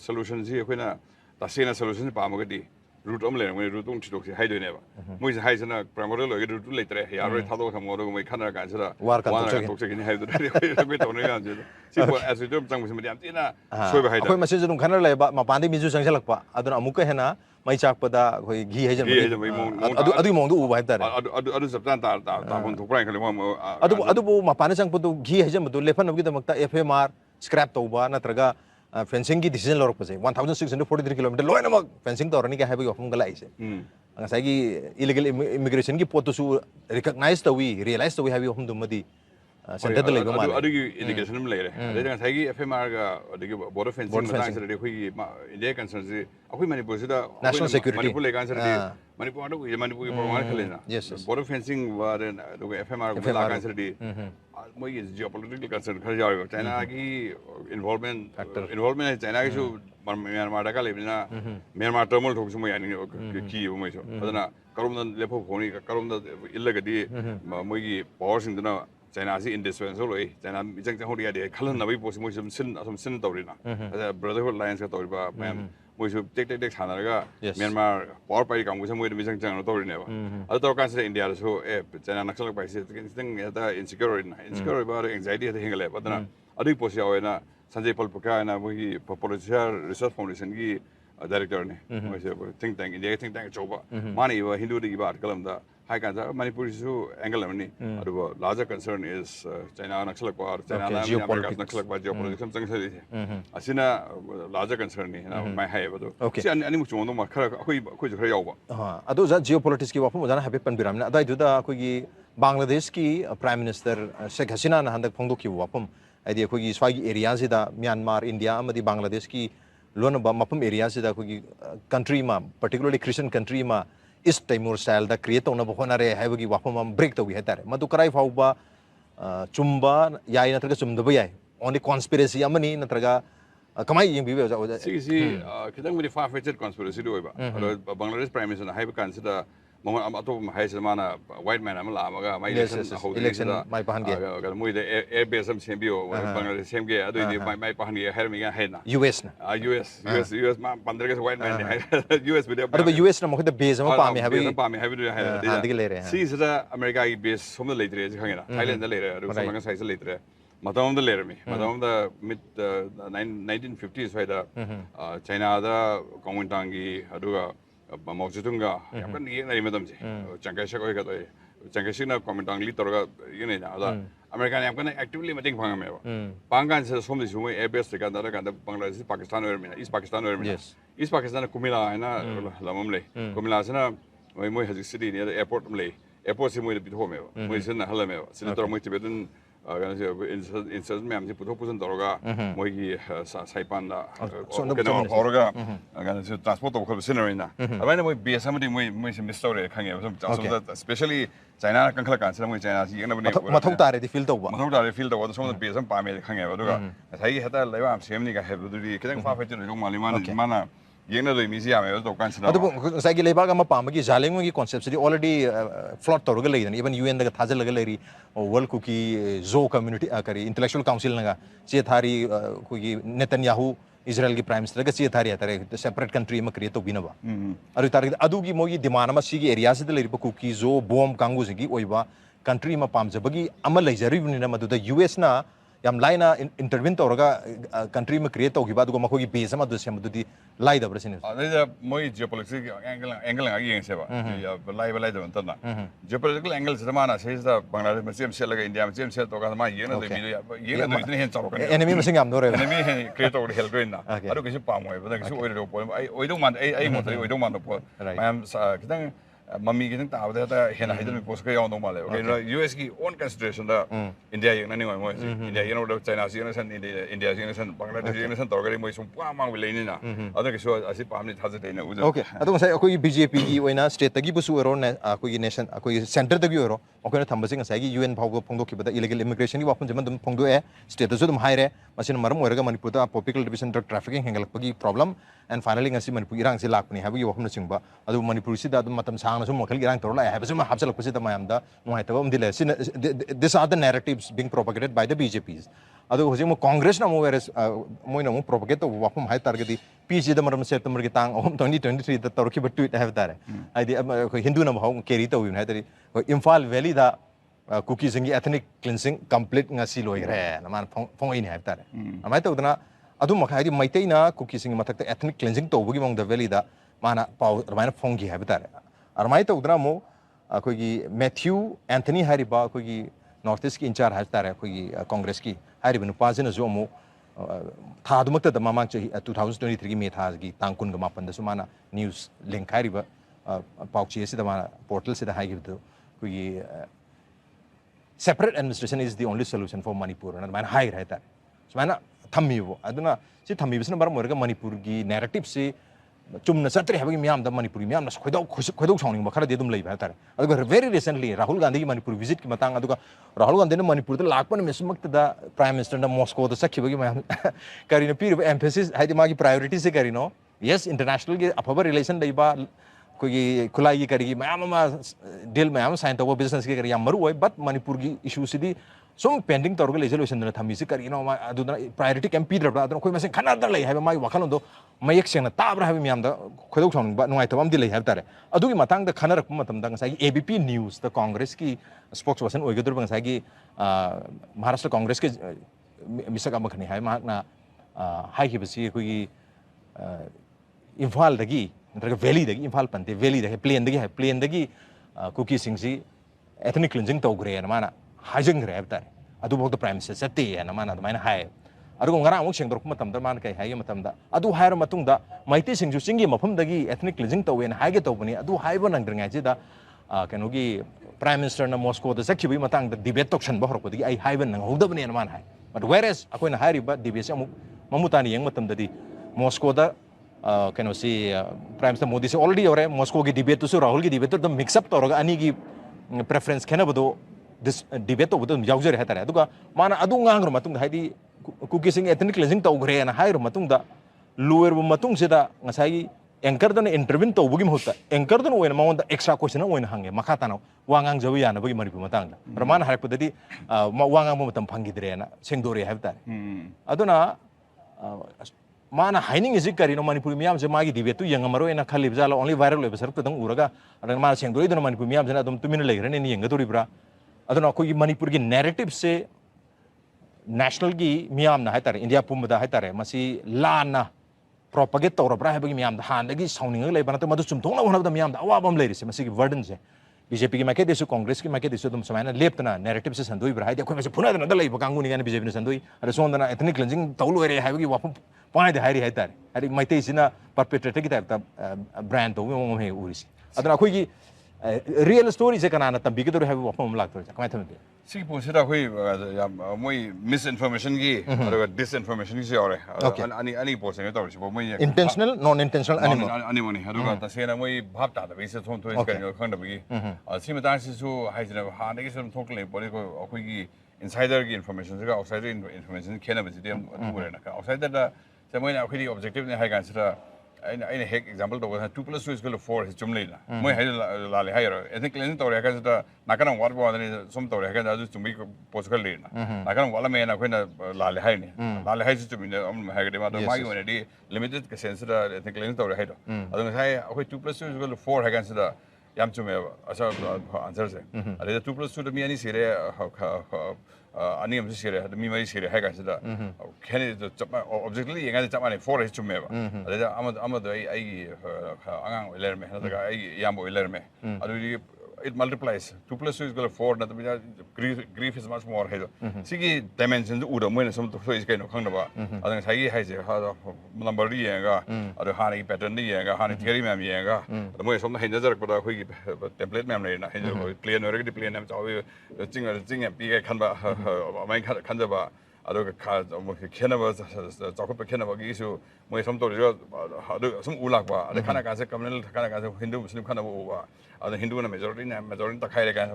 solution si khoina ta sena solution pa amagadi root am le ngoi root ung chidok si haidoi ne ba moi se haisana primary lo root leitre yaroi thado khamo ro moi khana ka sara war ka tok chek ni haido re to ne gan je si po as it jang musim diam tina soi ba haida khoi message jung khana le ba ma pandi miju sang salak pa aduna amuka hena mai chak pada khoi gi haijan adu mong du u ba tare adu sabtan ta kon thok prai khale mo adu bu ma pani sang padu gi haijan bu lefan gi damakta FMR scrap to ba natraga fencing की decision लौरक पसे 1643 kilometre लोय नमक fencing तौरनी क्या है भाई ऑफम गलाई से अंगसाई की illegal immigration की पोतो सु recognize तो वी realize तो वी है भाई ऑफम दुमदी सेंटर तो लेगा मार अदुगी indication में ले रहे अदे अंगसाई की FMR का अदुगी border fencing में तांग से रे कोई इंडिया कंसर्न से अखोई मणिपुर से दा national security मणिपुर ले कंसर्न दे मणिपुर अदु मणिपुर की परमार खलेना border fencing वार अदुगी FMR को ला कंसर्न दे moi is geopolitical concern khar jaw China ki involvement है China की जो Myanmar का लेबिना Myanmar terminal ठोक सुमो यानी की वो मैं जो अदना करुम द लेपो फोनी करुम द इल्ल गदी moi की power सिंह दना China से indispensable है China मिचंग चंग होड़ी यादे खलन नबी पोसी moi some तौरीना अदे brotherhood alliance का तौरी बा मैं moi जो tek थाना लगा Myanmar power party काम कुछ moi मिचंग चंग तौरी ने बा अदे तो कांस इंडिया जो China नक्सल पाई से थिंग यादा insecurity बा anxiety है हिंगले बदना अदुई पोसी आवे ना संजय पलपुका ना वो ही पॉलिटिशियल रिसर्च फाउंडेशन की डायरेक्टर ने वैसे think tank India think tank चोबा मानी वो हिंदू की बात कलम दा हाई कांसा मणिपुर जो एंगल में नहीं और वो लार्जर कंसर्न इज चाइना नक्सल को और चाइना ना नक्सल को जियोपॉलिटिक्स संग से है असिना लार्जर कंसर्न नहीं ना मैं है वो तो सी अनि मुचो नो मखरा कोई जो खरा यावबा हां अदो जा जियोपॉलिटिक्स की वाफम जाना हैबे पनबिराम ने अदाय दुदा कोई बांग्लादेश की प्राइम मिनिस्टर शेख हसीना ना हंदक फोंदो की वाफम आइडिया कोई स्वागी एरिया से दा म्यांमार इंडिया अमदी बांग्लादेश की लोन मफम एरिया से दा कोई कंट्री मा पर्टिकुलरली क्रिश्चियन कंट्री मा ईस्ट टाइमोर स्टाइल दा क्रिएट होना बखोना रे है बगी वाफम ब्रेक तो है तारे मदु कराई फाउबा चुम्बा याय नत्रगा चुमदबा याय ओनली कॉन्स्पिरेसी अमनी नत्रगा कमाई यंग बिबे सी खिदंग मदि फार फेचेड कॉन्स्पिरेसी दोइबा बांग्लादेश प्राइम मिनिस्टर हाइब कांसिदा मोहम्मद अतो हाई सलमाना व्हाइट मैन अमला आमगा माई इलेक्शन माई पहनगे अगर मुइदे एयर बेस हम सेमबियो बांग्लादेश सेमगे अदुइदि माई पहनगे हेरमिगा हैना यूएस ना यूएस मा पंद्रह के व्हाइट मैन है यूएस बिदे अदु यूएस ना मखदे बेस हम पामे हैबि है सी सदा अमेरिका की बेस हम लेत्रे खंगेना थाईलैंड लेरे अदु समंग size लेत्रे Matam the later me. Matam the mid 1950s by the China the Komuntangi, Aduga, Mojitunga, Yapan Yen Madam, Chankashako, Chankashina, Komintang Litorga, Unit, American, I'm going to actively making Pangame. Pangan says from this way, airbase, the Bangladesh, Pakistan, East Pakistan, East Pakistan, Kumila, and Lamumle, Kumila, Moy has a city near the airport, Malay, airport, Simui, the home, Moisin, Halame, Senator Moitibetan. In certain members, put up in Doroga, Mogi, Saipanda, Orga, transport of Cinderina. I went away be somebody mystery, especially China, Kankan, China, Matota, the field of Matota field of some of the Piazam Pame, Kangaruga. As I had a Levam, Semnica have to do getting far fetched in Maliman. Museum, Sagi Lebagama Pamaki, Jalingi concepts already float Torgale, and even UN the Tazaлагалери, or World Cookie Zoo Community, Intellectual Council, Chiatari, Netanyahu, Israel Prime Minister, Chiatari, the separate country, Macreato Binava. Adugi Mogi, Dimanama Sigi areas, the Leripo Cookie Zoo, Bomb Kanguzi, Oiva, country Mapamzabagi, Amalazari, the US na. Yam laina intervene toraga country में create होगी बात को मखो की base में दूसरे में दूधी लाई दबरे सिने अरे मोई geopolitical angle आगे यंग से बा या लाई तो अंतर ना geopolitical angle से माना सही था बांग्लादेश में CM से लगा इंडिया में CM से तो का माना ये ना तो इतने हैं चारों का enemy में सिंगाम दो रहे enemy हैं create होगी help करना अरे किसी पाम हुए पता किसी ओइडो ओइडो मान तो मैं Mummy getting out there, Hena hidden post on the US own consideration the India, India, you know, China's innocent, India's innocent, Bangladesh innocent, Torgari, some Pama Vilena. Other shows as if I'm hesitating. Okay, I don't say, okay, BJP, when I state the Gibusu or nation, center the bureau, okay, Tambasing, Sagi, UN Pogo Pongo, but the illegal immigration, you often Pongo, status of them higher, Masin Maramurga, Maniputa, Popular Division drug trafficking, Hangalpagi problem, and finally, as Manipurang Silakni, have you often Simba, Adu Manipursi, that Matam Sang, I have some Habsal Pusita Mayamda, these are the narratives being propagated by the BJPs. Otherwise, Congress now, whereas Moino propagate the Wapum High Target, PG the Maram September Gitang, 2023, the Turkey, but to have that. Hindu Nam Kerito, United, Imphal Valley, the cookies and ethnic cleansing, complete Nasilo, Naman Pong in have that. I told Adumakadi, Maitena, cookies in ethnic cleansing to among the valley, the Mana Pau, Mana Fongi habitat. Armaita Udramo, Matthew Anthony Hariba, Northeast in charge has there, Congresski, Haribin Pazin Zomo, Tadumata the Mamanchi 2023 made Hasgi, Tankun Gamap and the Sumana News link Hariba, Pauchi Sidamana portal said I give the separate administration is the only solution for Manipur and man high right there. So, man, Tamivo, I don't know, see Tamivis number Manipurgi narrative say. Chumna Satri having Miam the Manipuri Miam, Quedo sounding Makara de Later. Very recently, Rahul Gandhi Manipur visit Kimatanga, Rahul Gandhi Manipur, the Lakman Mismuk the Prime Minister of Moscow, the Saki carrying a period of emphasis, Hadimagi priorities, Carino. Yes, internationally, a power relation, Daiba, Kulai Kari, Mama, Dil Mam, signed over business, but Manipur issue city. Some pending Torgal resolution in the music, priority can Peter Brother, Canada, have my Wakando, my action, a tabra having me on the Kodok, but no item delay have that. I do Matang the Kanar Matam ABP News, the Congress key spokesperson, Uyghur Sagi, Maharashtra Congress, Misakamakani, Magna, High Hibasi, Imphal the Gi, Valley, the Imphal Pante, Valley, the plane the Gi, cookie singsi, ethnic cleansing to grey and mana. Hajing grab that. I do both the premises at tea and a man at mine high. I don't go around watching the Matam, the man, Hayamatam. I do hire Matunda, my teaching to sing him upon the ethnic cleansing to win Haget opening. I do hire one and bring Ajida, Kanugi, Prime Minister of Moscow, the Seki Matang, the debate auction, Bohok, I Haven and hold up in one high. But whereas I couldn't hire but the Mamutani young Matam, the Moscow, the can you see Prime Minister Modi already or Moscow debate to Rahul debate the mix up or Anigi preference Canabado. This debate with them Yauzer Hatara. Duga, Mana Adungang Matung Hadi cooking ethnic cleansing to Gray and higher Matunda, Lower Matung Seda, Nasai, Encardan intervene to Wugim Huta, Encardan when among the extra question when hung Makatano, Wangang Javiana, Wigimari Matanga, Raman Harpodi, Wangam Pangidrena, Sengdori have that. Aduna Mana hiding is Icarino Manipuriam, Zamagi debate to Yangamaro and a Kalibzala only viral episode to Uraga, and Mana Sengdori, the Manipuriam, and Adam 2 minutes later in Yangaturibra. I don't know, Manipur narrative say national gi miyam na haitare India pumada haitare masi lana propagate tawrabra habagi miyam da han dagi sauning lei bana to madu chum thongna hona da miyam da awabam leiri se masi gi burden je BJP ki market desu Congress ki market desu dum samana leptana narrative se sandoi bra haidi khoi masi phuna da lei bakangu ni gan BJP ni sandoi ada sondana ethnic cleansing tawlu ere habagi wapum pai de hairi haitare hari maite sina perpetrator ki type ta brand to mo he urisi adana khoi gi real story je kana na tambi ki do habi wapum lak to kamai thamde सी पोसे दा कोई मोई misinformation की और disinformation की और अनि पोसे में तो मोई intentional non intentional अनि मोनी हरुगा तसेना मोई भाप ता बे से थोन थोन कर खंड बगी सी में तासी सु हाइजना हान के सम थोक ले परे को अखोई की insider की information से outsider information खेना बसी देम तुरे ना outsider दा से मोई ना अखोई objective ने हाइ गान से I heck example to 2 + 2 = 4 is chumlina. Moi hai la le hairo. I think clean to reka ta nakana war bo ani som to reka da chumi possible lina. Nakana wala me na koina la le hai ni. La le hai chu chumi am ha ga de ma to mai one di limited ka sense da I think clean to re hairo. Adu sai akoi 2 + 2 = 4 ha gan sa da yam chume asa answer se. Ade 2 + 2 da mi ani sire ani am sire da mi mai sire ha gan sa da. Kene objectively yenga da chama ni 4 is chume ba. Ade amad ai angang iler me na da ai yambo iler me. Adu it multiplies 2 + 2 = 4 na to grief is much more hedo sigi dimensions uda mo na some to is kind of khang da ba adang sai hai je ha number ri yenga adu ha ni pattern ni yenga ha ni theory mem yenga mo som na hin jar ko da khoi template mem nei na hin jo clear no re plan nam chaw jing pi ge khan ba mai khan da ba adu ka khena ba chakop pe khena ba gi su mo som to jo adu som ulak ba adu khana ka se communal khana ka se hindu muslim khana ba adu hindu na majority ta khai le kan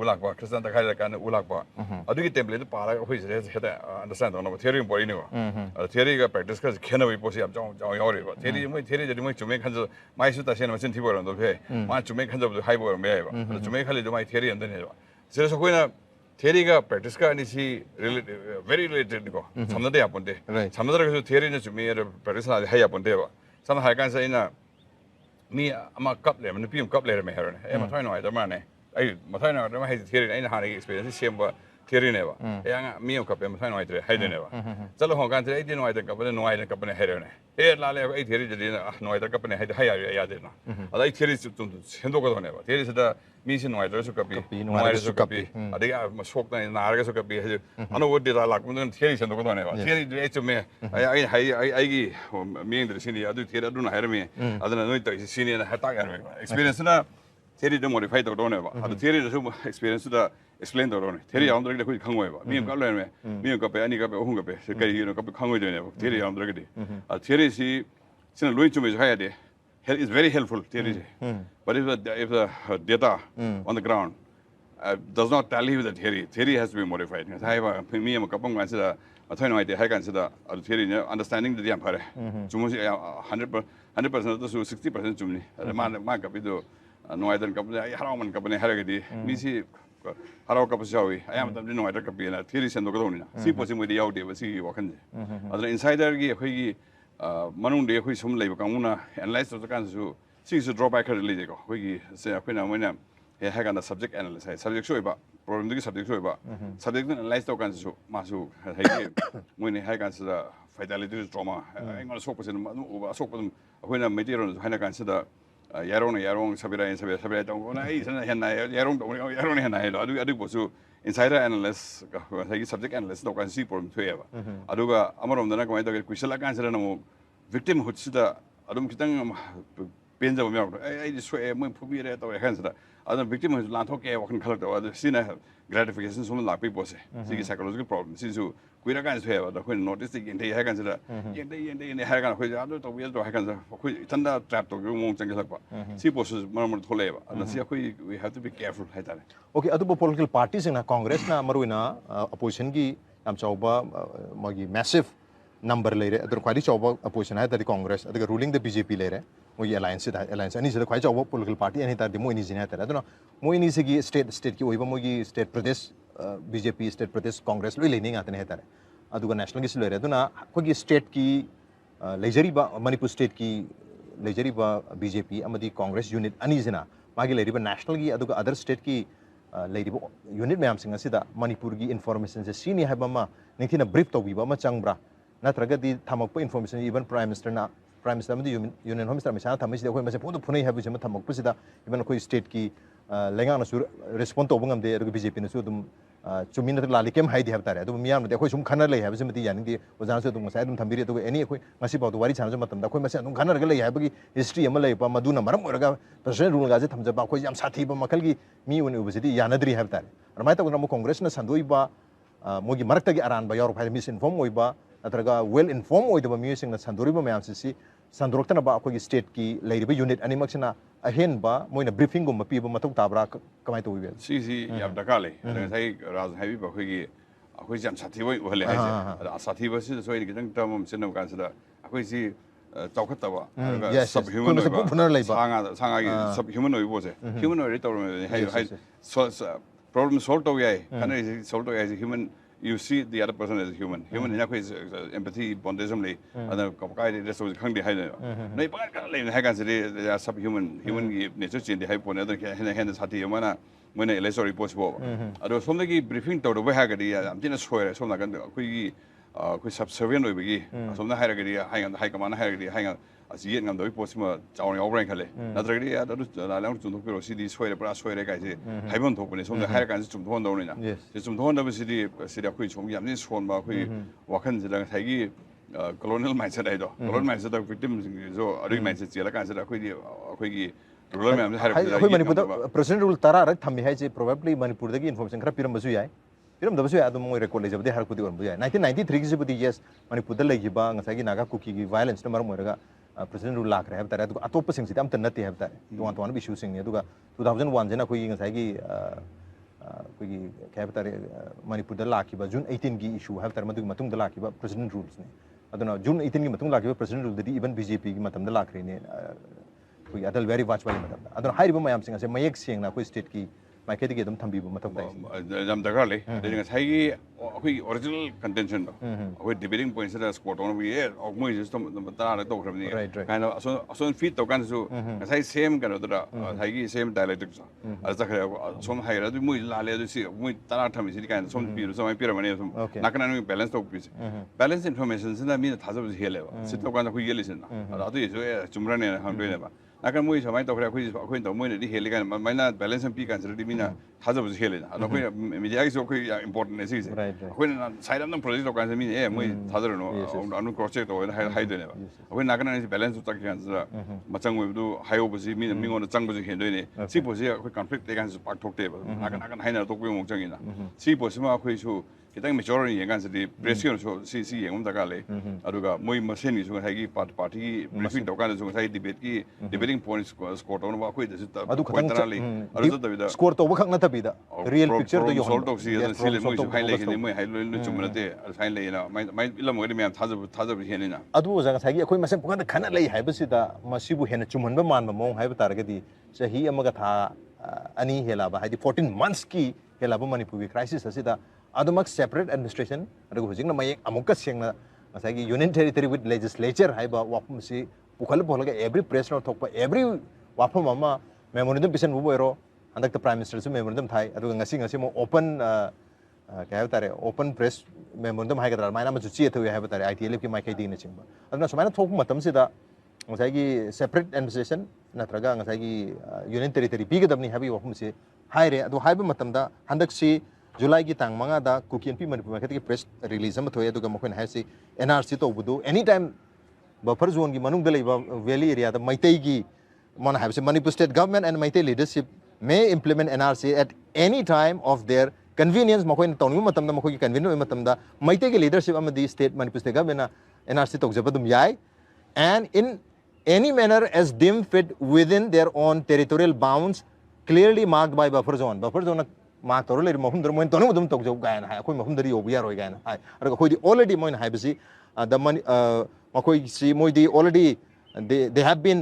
ulak ba christian ta khai le kan ulak ba adu ki template pa la hoi se heta understand no theory body ni ba theory ga practice ka khena ba po si am jong yaw re ba theory jadi mo chume khan jo mai su ta sen ma sin thi bo ron do phe ma chume khan jo hai bo me ba chume khali jo mai theory and ne ba se so koi na theory ga practice ka ni si very related ko samna de apon de samna da theory ne chume practice la hai apon de ba samna hai kan sa ina mi ama cup le man pi cup le me her ne ma thai no ai da ma ne ai ma thai no da ma hai theory ai na ha ni experience sem ba theory ne ba e anga mi cup ma thai no ai de hai de ne ba chalo ho kan ai de no ai da cup ne no ai da cup ne her ne e la le ai theory de no ai da cup ne hai hai ya de na ai theory tu hen do ko ne ba theory se da mi sin no ai da su cup no ai su cup ade ma sok na ga su cup he ano wo de la la ko theory sen do ko ne ba theory de ai me ai gi mi de sin ya du theory adu na her me adana no to sin ne ha ta ga me experience na theory de modify to do ne ba adu theory de su experience da explain to do ne theory am de ko khang we ba mi ka le me mi ka pe ani ka pe ohun ka pe se kai hi no ka pe khang we de ne ba theory am de theory si sin lo chu me ha ya de is very helpful theory but if the data on the ground does not tally with the theory has to be modified I have me am kapang man sa athai no idea ha kan sa theory understanding the yam pare chumo 100% to 60% chumni ma ka bi do no idea ka ai harau man ka ne hara di mi si harau ka pasawi I am tam no idea ka bi na theory sen do ko ni si posi mo di yaw de ba si wa kan adra insider gi khoi gi manung de khoi sum lei ba kang na analyze to kan su si su drawback ka le ko khoi gi se khoi na mo na he ha kan da subject analysis subject so ba problem de subject so ba subject analyze to kan su ma su ha gi mo ni ha kan su da fatality trauma ai ngona sok pasen ma u sok pasen khoi na material ha na kan su da yarong sabira tong na ai sana hen na yarong ne hen na lo adu bo su insider analyst ka sai subject analyst to kan si problem thue ba adu ga amarom dana kamai to question la kan sera no victim hutsida adum kitang pen ja me ai so mo phubi re to kan sera adu victim hu lan thok ke wa kan khalak to adu sina gratification sum la pe pose si psychological problem si su kuira kan thue ba da khoi notice ki ndai ha kan sera yen ne ha kan khoi adu to wi to ha kan sera khoi tanda trap to mo chang lak ba si pose mar thole ba adu si khoi we have to be careful hai ta okay adu political parties na congress na maruina opposition gi am chauba magi massive number leire adur khwadi chauba opposition hai tadi congress adu ruling the BJP leire mogi alliance ani se khwai chauba political party ani tadi mo ini jina tara aduna mo ini se gi state ki oiba mogi state pradesh BJP state pradesh congress loi lening atane hai tara aduga national gi leire aduna khogi state ki leijari ba manipur state ki leijari ba BJP amadi congress unit ani jina magi leiri ba national gi aduga other state ki leiri ba unit mayam sing asida manipur gi information se sini hai ba ma निंथीना brief तौबीबा अमा चंगब्रा नत्रगदी थमकप information even prime minister अमदी union home minister मिसाना थमसिदा अखोय मसे फोन फुनै हाबिसे थमकपसिदा इवन अखोय स्टेट की लेंगाना सु रिस्पोंड तौब ngamde अदु बीजेपी नसु दुम चुमिन लाली केम हाइदि हाब तारे अदु मियाम दे अखोय सुम खना लै हाबिसे मति यानिंग ओजान सु दुम मसाय दुम थंबिरि अदु एनी अखोय मसि बाउ वारी छानजो मतम अखोय मसे दुम खना लै हाबगी हिस्ट्री अमा लै पा मदुना मरम ओरगा प्रेसिडेंट रूल गाजे थमजबा अखोय याम साथीबा मखलगी मी उनि उबसिदि यानद्रि हाब तारे रमाय तगना मो कांग्रेस ना संदोइबा मोगी मरक्तगी अरानबा यारो फाइ मिस इन्फॉर्म ओइबा नत्रगा वेल इन्फॉर्म ओइदबा मियसिंग ना संदोरिबा मैम से संदोरक्तनबा अखोगी स्टेट की लैरिबा यूनिट अनिमक्सना अहेनबा मोइना ब्रीफिंग गुम पीबा मथौ ताब्रा कमाय तौइबे सी याम दकाले नसाई राज हाइबी बखोगी अखोई जाम साथी वइ ओहले हाइसे साथी बसि सोइ किदंग तम सिनम कानसदा अखोई सी चौखतबा सब ह्यूमन सांगा सब ह्यूमन ओइबोसे ह्यूमन ओइ तौर हाइ प्रॉब्लम सॉल्व तो याय खाने सॉल्व तो याय human you see the other person as a human ina khoi empathy bondism le ana kapai de so khang de hai nei pa ka le hai kan se sub human gi nature change hai pon ada hen sathi mana moina electoral report bo ado som gi briefing to do ba ha ga di am tin so re som na kan khoi subservient oi bi som na hai ra ga di hai ka mana hai ga di hai asi yet ngam doi post ma chaw ni over khale na tra gi ado la lang chung thok ro si di soi re pra soi re kai se hai bon thok ne som hai kan chung thon do ni na se chung thon da ba si di khoi chom yam ni son ba khoi wakhan se da thai gi colonial mindset ai do colonial mindset da victim jo ari mindset je la kan se da khoi gi rural me am hai khoi manipur da president rule tara rak thami hai je probably manipur da gi information khara piram basu yai piram da basu yai adum moi record le jabde har khudi on bu yai 1993 gi se budi yes manipur da legi ba ngasai gi naga kuki gi violence na mar moi raga president rule lak rehab tare aduga atop sing sitam tan nati heb tare tuan issue sing ne aduga 2001 jena koi ngasai gi koi gi heb tare manipur da lakiba june 18 gi issue heb tare madu matung da lakiba president rules ne aduna june 18 gi matung lakiba president rule di even bjp gi matam da lakre ne koi adal very vajpayee matam aduna hairiba mayam sing ase mayek sing na koi state ki mai khedi ge dum thambi bu matam dai jam dagar le de ngasai gi akoi original contention do akoi debating points da squat on we ok moi just ta la to khrabni kind of so fit to kan su ngasai same kan da sai gi same dialectic so as da khara som hai ra du moi la le du si moi ta la thami si kan som pi ru so mai pi ra mane som na kan no balance to pi balance information sin da mi tha sa bu hele ba sit to kan da khu yeli sin da adu ye so chumra ne ham doi ne ba nakan moi so mai to khara khoi to moi ne di hele kan mai na balance pi kan se di mi na tha sa bu hele na no khoi media gi so khoi important ne si khoi na side am project to kan se mi e moi tha da no anu cross check to hai doi ne ba khoi na kan balance to tak kan sa machang oi du hai bu si mi mi ngon chang bu hen doi ne si bu si khoi conflict te kan su pak thok te ba nakan hai na to koi mo chang ina si bu si ma khoi su kitang majority yang kan se di pressure so si yang da ka le aduga moi masen ni so hai gi party briefing to kan so sai debate ki debating points score to no ba khoi de ta point ra le adu da vida score to ba khak na ta bi da real picture to yo sort of si le moi so hai le ni moi hai lo chum na te sai le na mai ilam ga me tha ja hen na adu ja ga sai gi khoi masen pukhan khana lei hai ba si da masibu hen chumhan ba man ba mong hai ba tar ga di sahi amaga tha ani hela ba hai di 14 months ki hela ba manipur gi crisis asida adumak separate administration adugo hujing na mai amuka sengna ngasai gi union territory with legislature hai ba wapum si pukhal bolaga every press note thokpa every wapum ama memorandum pisan bu boiro andak the prime minister su memorandum thai aduga ngasi mo open ka tare open press memorandum hai ga mai na ma chu chi thu hai ba tare ITL ki mai kai ding na chingba aduna sumaina thok matam si da ngasai gi separate administration natraga ngasai gi union territory bi ga dabni habi wapum si hai re adu hai ba matam da handak si July ki tang manga da kukian pi manipur ma khati press release am thoya duga mokhin ha si NRC to budu anytime buffer zone ki manung dalai valley area da maitai gi mon have se Manipur state government and maitai leadership may implement NRC at any time of their convenience mokhin tawnu matam da mokhi convenience matam da maitai gi leadership am di state Manipur state government NRC to jabadum yai and in any manner as deemed fit within their own territorial bounds clearly marked by buffer zone ma toru le mohum der moin tonu dum tok jog gain ha khoi mohum der yo bu yaroi gain ha ar khoi di already moin ha bisi the money ma khoi si moi di already they have been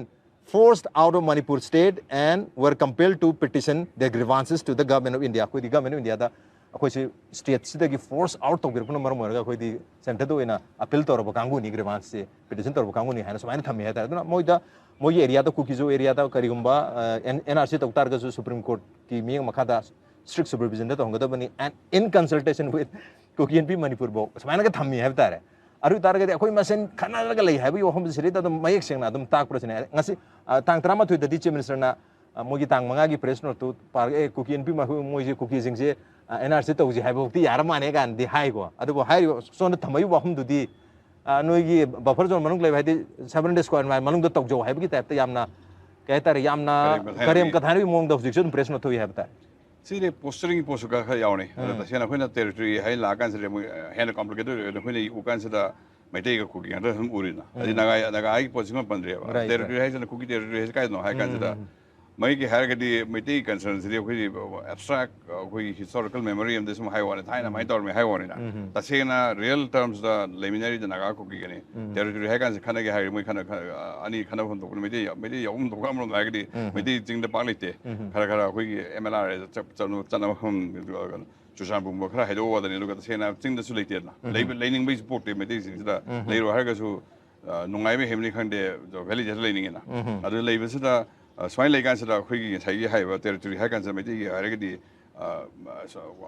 forced out of Manipur state and were compelled to petition their grievances to the government of India khoi di government of India da khoi si state sida gi force out to bir puno mar mar ga khoi di center do ina appeal to ro kangu ni grievance se petition to ro kangu ni ha na so thami ha ta na moi area da kukizo area da karigumba NRC to tar ga Supreme Court ki mi makha da strict supervision that hongada bani and in consultation with Kuki NP Manipur बो समाना का थम्मी है तारे अरु तार के अखोई मसेन खाना लगा ले है वफम सिरी तदम मयक सेंगना अदम ताक प्रश्न ngasi tang 13 da di chief minister na mogi tang manga gi press note tu par kuki np ma moji kuki jing se nrc to ji haibo ti yar mane gan di hai go adu hai so na thamai wahum du di noi gi buffer zone manung le hai di 700 square mile manung da tok jo haibo gi type ta yamna kay tar yamna karem ka thani mong da fiction press note tu hai bata see the postering post ka yaune da sena khoi na territory hai la kan se hen complicated khoi na u kan se da mai te ga kuki ga hum uri na adi naga ai position pan re ba territory hai se kuki territory hai kai no hai kan se da mai ki har ga di mai te concern se khoi abstract khoi historical memory am this hai one thai na mai tor me hai one na ta se na real terms da liminary da naga kuki ga ni territory hai kan se khana ga hai mai khana ani khana hon to mai te yom to ga mo ga di mai te jing da pa le te khara khoi mlr chana hum Chusan bumbo khara hedo wa da ni lu ga se na jing da su le te na learning base support te mai te jing da le ro har ga su nungai me hemni khang de valley jas learning na adu le ba su da swine like answer the quick high territory high answer maybe already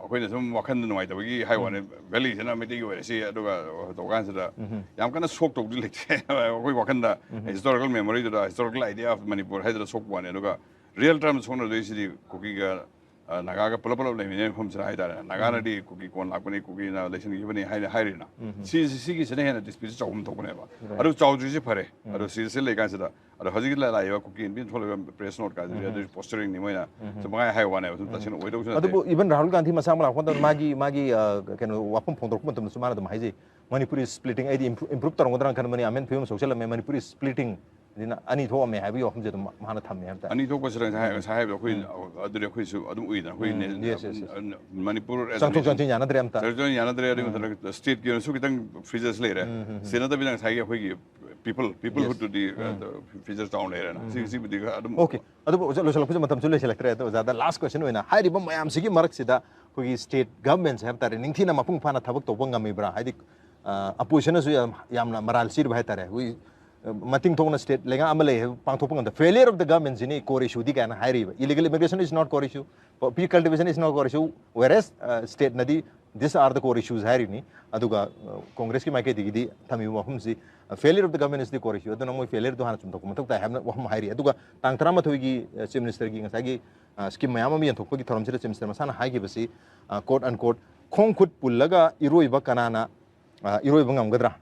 when some walk in the night we high one valley and I may see the answer I'm kind of soaked to we walk in the historical memory the historical idea of Manipur had a soak one and real terms one of these cooking Nagaga Pulapolo name from Saida, Nagana di cookie corn laponi cookie now listen even high na. She is in a hand at this piece of Tokoneva. I do Chowdhury Pare, I do see silly answer. I do Hozilla like cookie and being followed press note guys, postering Nimena. So my high one, I was touching even Rahul Gandhi Masama, what Maggie can Wapum Pondokum Sumana the Mazi. Manipur is splitting, improved on Modern Company, I meant social Manipur is splitting. Ani to me have you the Manatam. Ani to was I have a queen other quiz Manipur as the state freezers later. Senata people who do the freezers down there. Okay. The last question when I am Sigi Marxida who state governments have that in Intina Mapung Pana Tabak to Bongamibra. I think opposition is Yamna Maral Sir Baitare. Mating Tona state, Lega Amale, Pantopong, the failure of the governments in a core issue, the can high illegal immigration is not core issue, pea cultivation is not core issue, whereas state Nadi, these are the core issues. Harini, Aduga, Congress Maketi, Tamiwa Humsi, failure of the government is the core issue. I don't know if failure to Hanson document, I have not one high. Aduga, Tangtramatugi, Minister Gingasagi, Skim Miami and Tokogi Tormsir, Masana Higibasi, quote unquote, Konkut Pulaga, Iroiba Kanana, Iroibangam Gadra.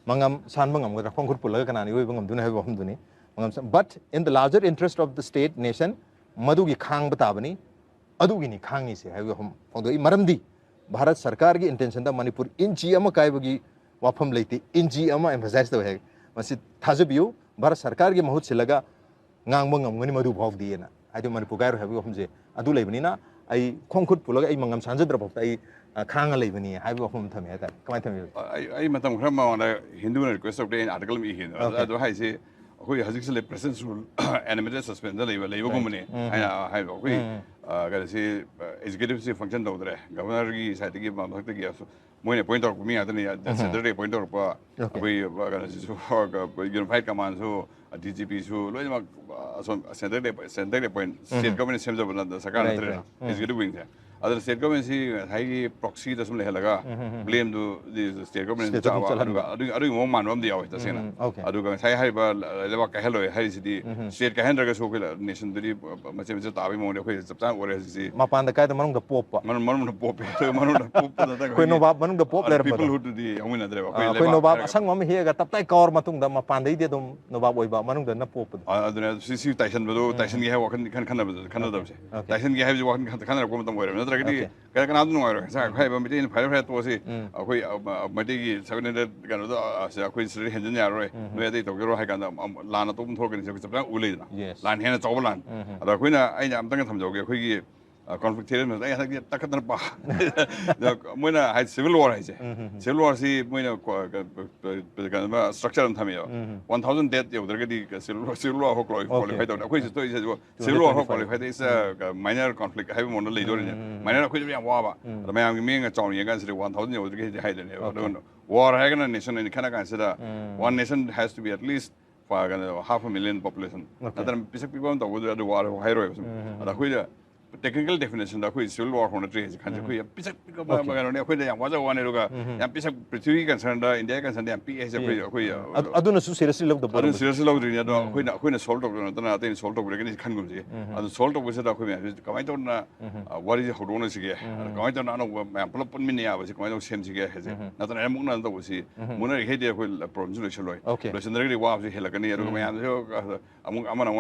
Mangam San Mangam with a conquer Pulagan, but in the larger interest of the state nation, Madugi Kang Batabani, Adugini Kang is have you home on the Maramdi, Bharat Sarkargi intention the Manipur in Giama Kaibagi, Wapam Lati, in Giama emphasized the way. Masit Tazabu, Bharat Sarkargi Mahut Silaga, Nangmangam, Madu of the Ena. I do Manipugar have you home say, Adulevina, I conquered Pulaga, Mangam Sanjadra. Kanga Levini, I will home to me. I met them on a Hindu request of the article. I say, who has actually presence rule animated suspended labor company. I have got to say, executive function over there. Governor is I think when a point of me at the Saturday point of we unified commands who DGPs who Saturday point, state government seems of the Sakana is doing there. Other state governments high proxy doesn't blame the state government. I do one man on the hour. I do high hello, high city, state Kahendra nation, the Tavi, whereas the Mapan the Kite among the Pope, Manon the Pope, the Pope, people who do the Omina. Some women here got up like or Matung, the Mapandi, they don't know about Manung the Pope. I don't know, see Tyson, Tyson, you have walking Canada. Tyson, you have walking Canada. I cannot know. I have a meeting in Pirate was a Matigi 700 Queen Henry, where they took your Hagan, Lana Tom Token, Ulina, Lan Henna Toverland. The Queen, I am talking from the conflict. I had when I had civil war, I say. Civil war, see, when a structure and Tamio. 1,000 dead, you already civil war qualified. Civil war qualified is a minor conflict. I have one later. Minor could be a war. The man being a Tony against the 1,000 you already hidden. War Hagan a nation in Canada consider one nation has to be at least for 500,000 population. Other people don't the war heroism. technical definition da khui civil war hona tre khan khui pisak ba ga ne khui ya waja wane ruga ya pisak prithvi concern da India concern ya pi as khui aduna su seriously log the adu seriously log ri da khui na solve tok na ta solve tok re ni khan gum ji adu solve tok se da khui me kamai to na wari ho do na sige kamai to na no ma plop pun min ya ba si kamai to sem sige he je na ta na mu na to si mu na he de khui problem solution loi solution re wa si hela kan ya ru ma ya amung amana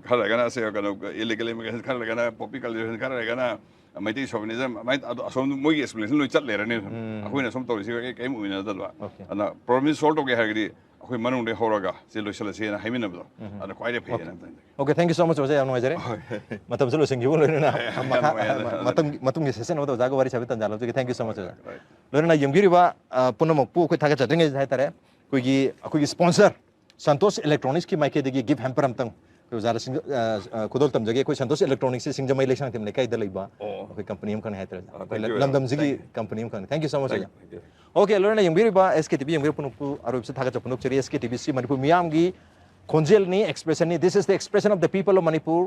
khala ga na se ga illegal immigration khala ga na popular khala ga na mai ti chauvinism mai asom moi explanation loi chat le ra ne akhui na som to si ke mu na da ba ana problem solve ge ha gi akhui manung de horaga se lo sala se na hai min na ba ana kwai de phe na okay thank you so much wajai amno jare matam selo sing yul na matung ge session odo jago wari sabitan jalo thank you so much lo na yamgiri ba punamok pu khoi thaga chateng ge hai tare koi gi sponsor Santos Electronics ki maike de gi give hamper am tang ko zara sing kudol tam jage koi Santos Electronics se singjamai election tem ne kai da leiba koi company am kan hai tare lamdam jigi company am kan thank you so much okay lo na yamgiri ba SKTV yamgiri punuk pu aro se thaga chapunuk cheri SKTV si Manipur miyam gi khonjel ni expression ni this is the expression of the people of Manipur.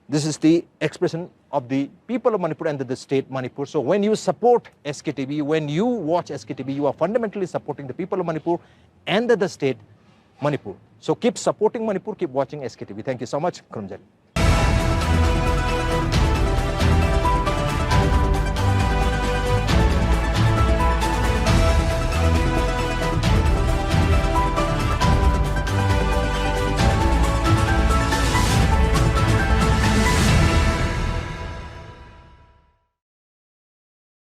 This is the expression of the people of Manipur and the state Manipur. So when you support SKTV, when you watch SKTV, you are fundamentally supporting the people of Manipur and the state Manipur. So keep supporting Manipur, keep watching SKTV. Thank you so much, Krumjal.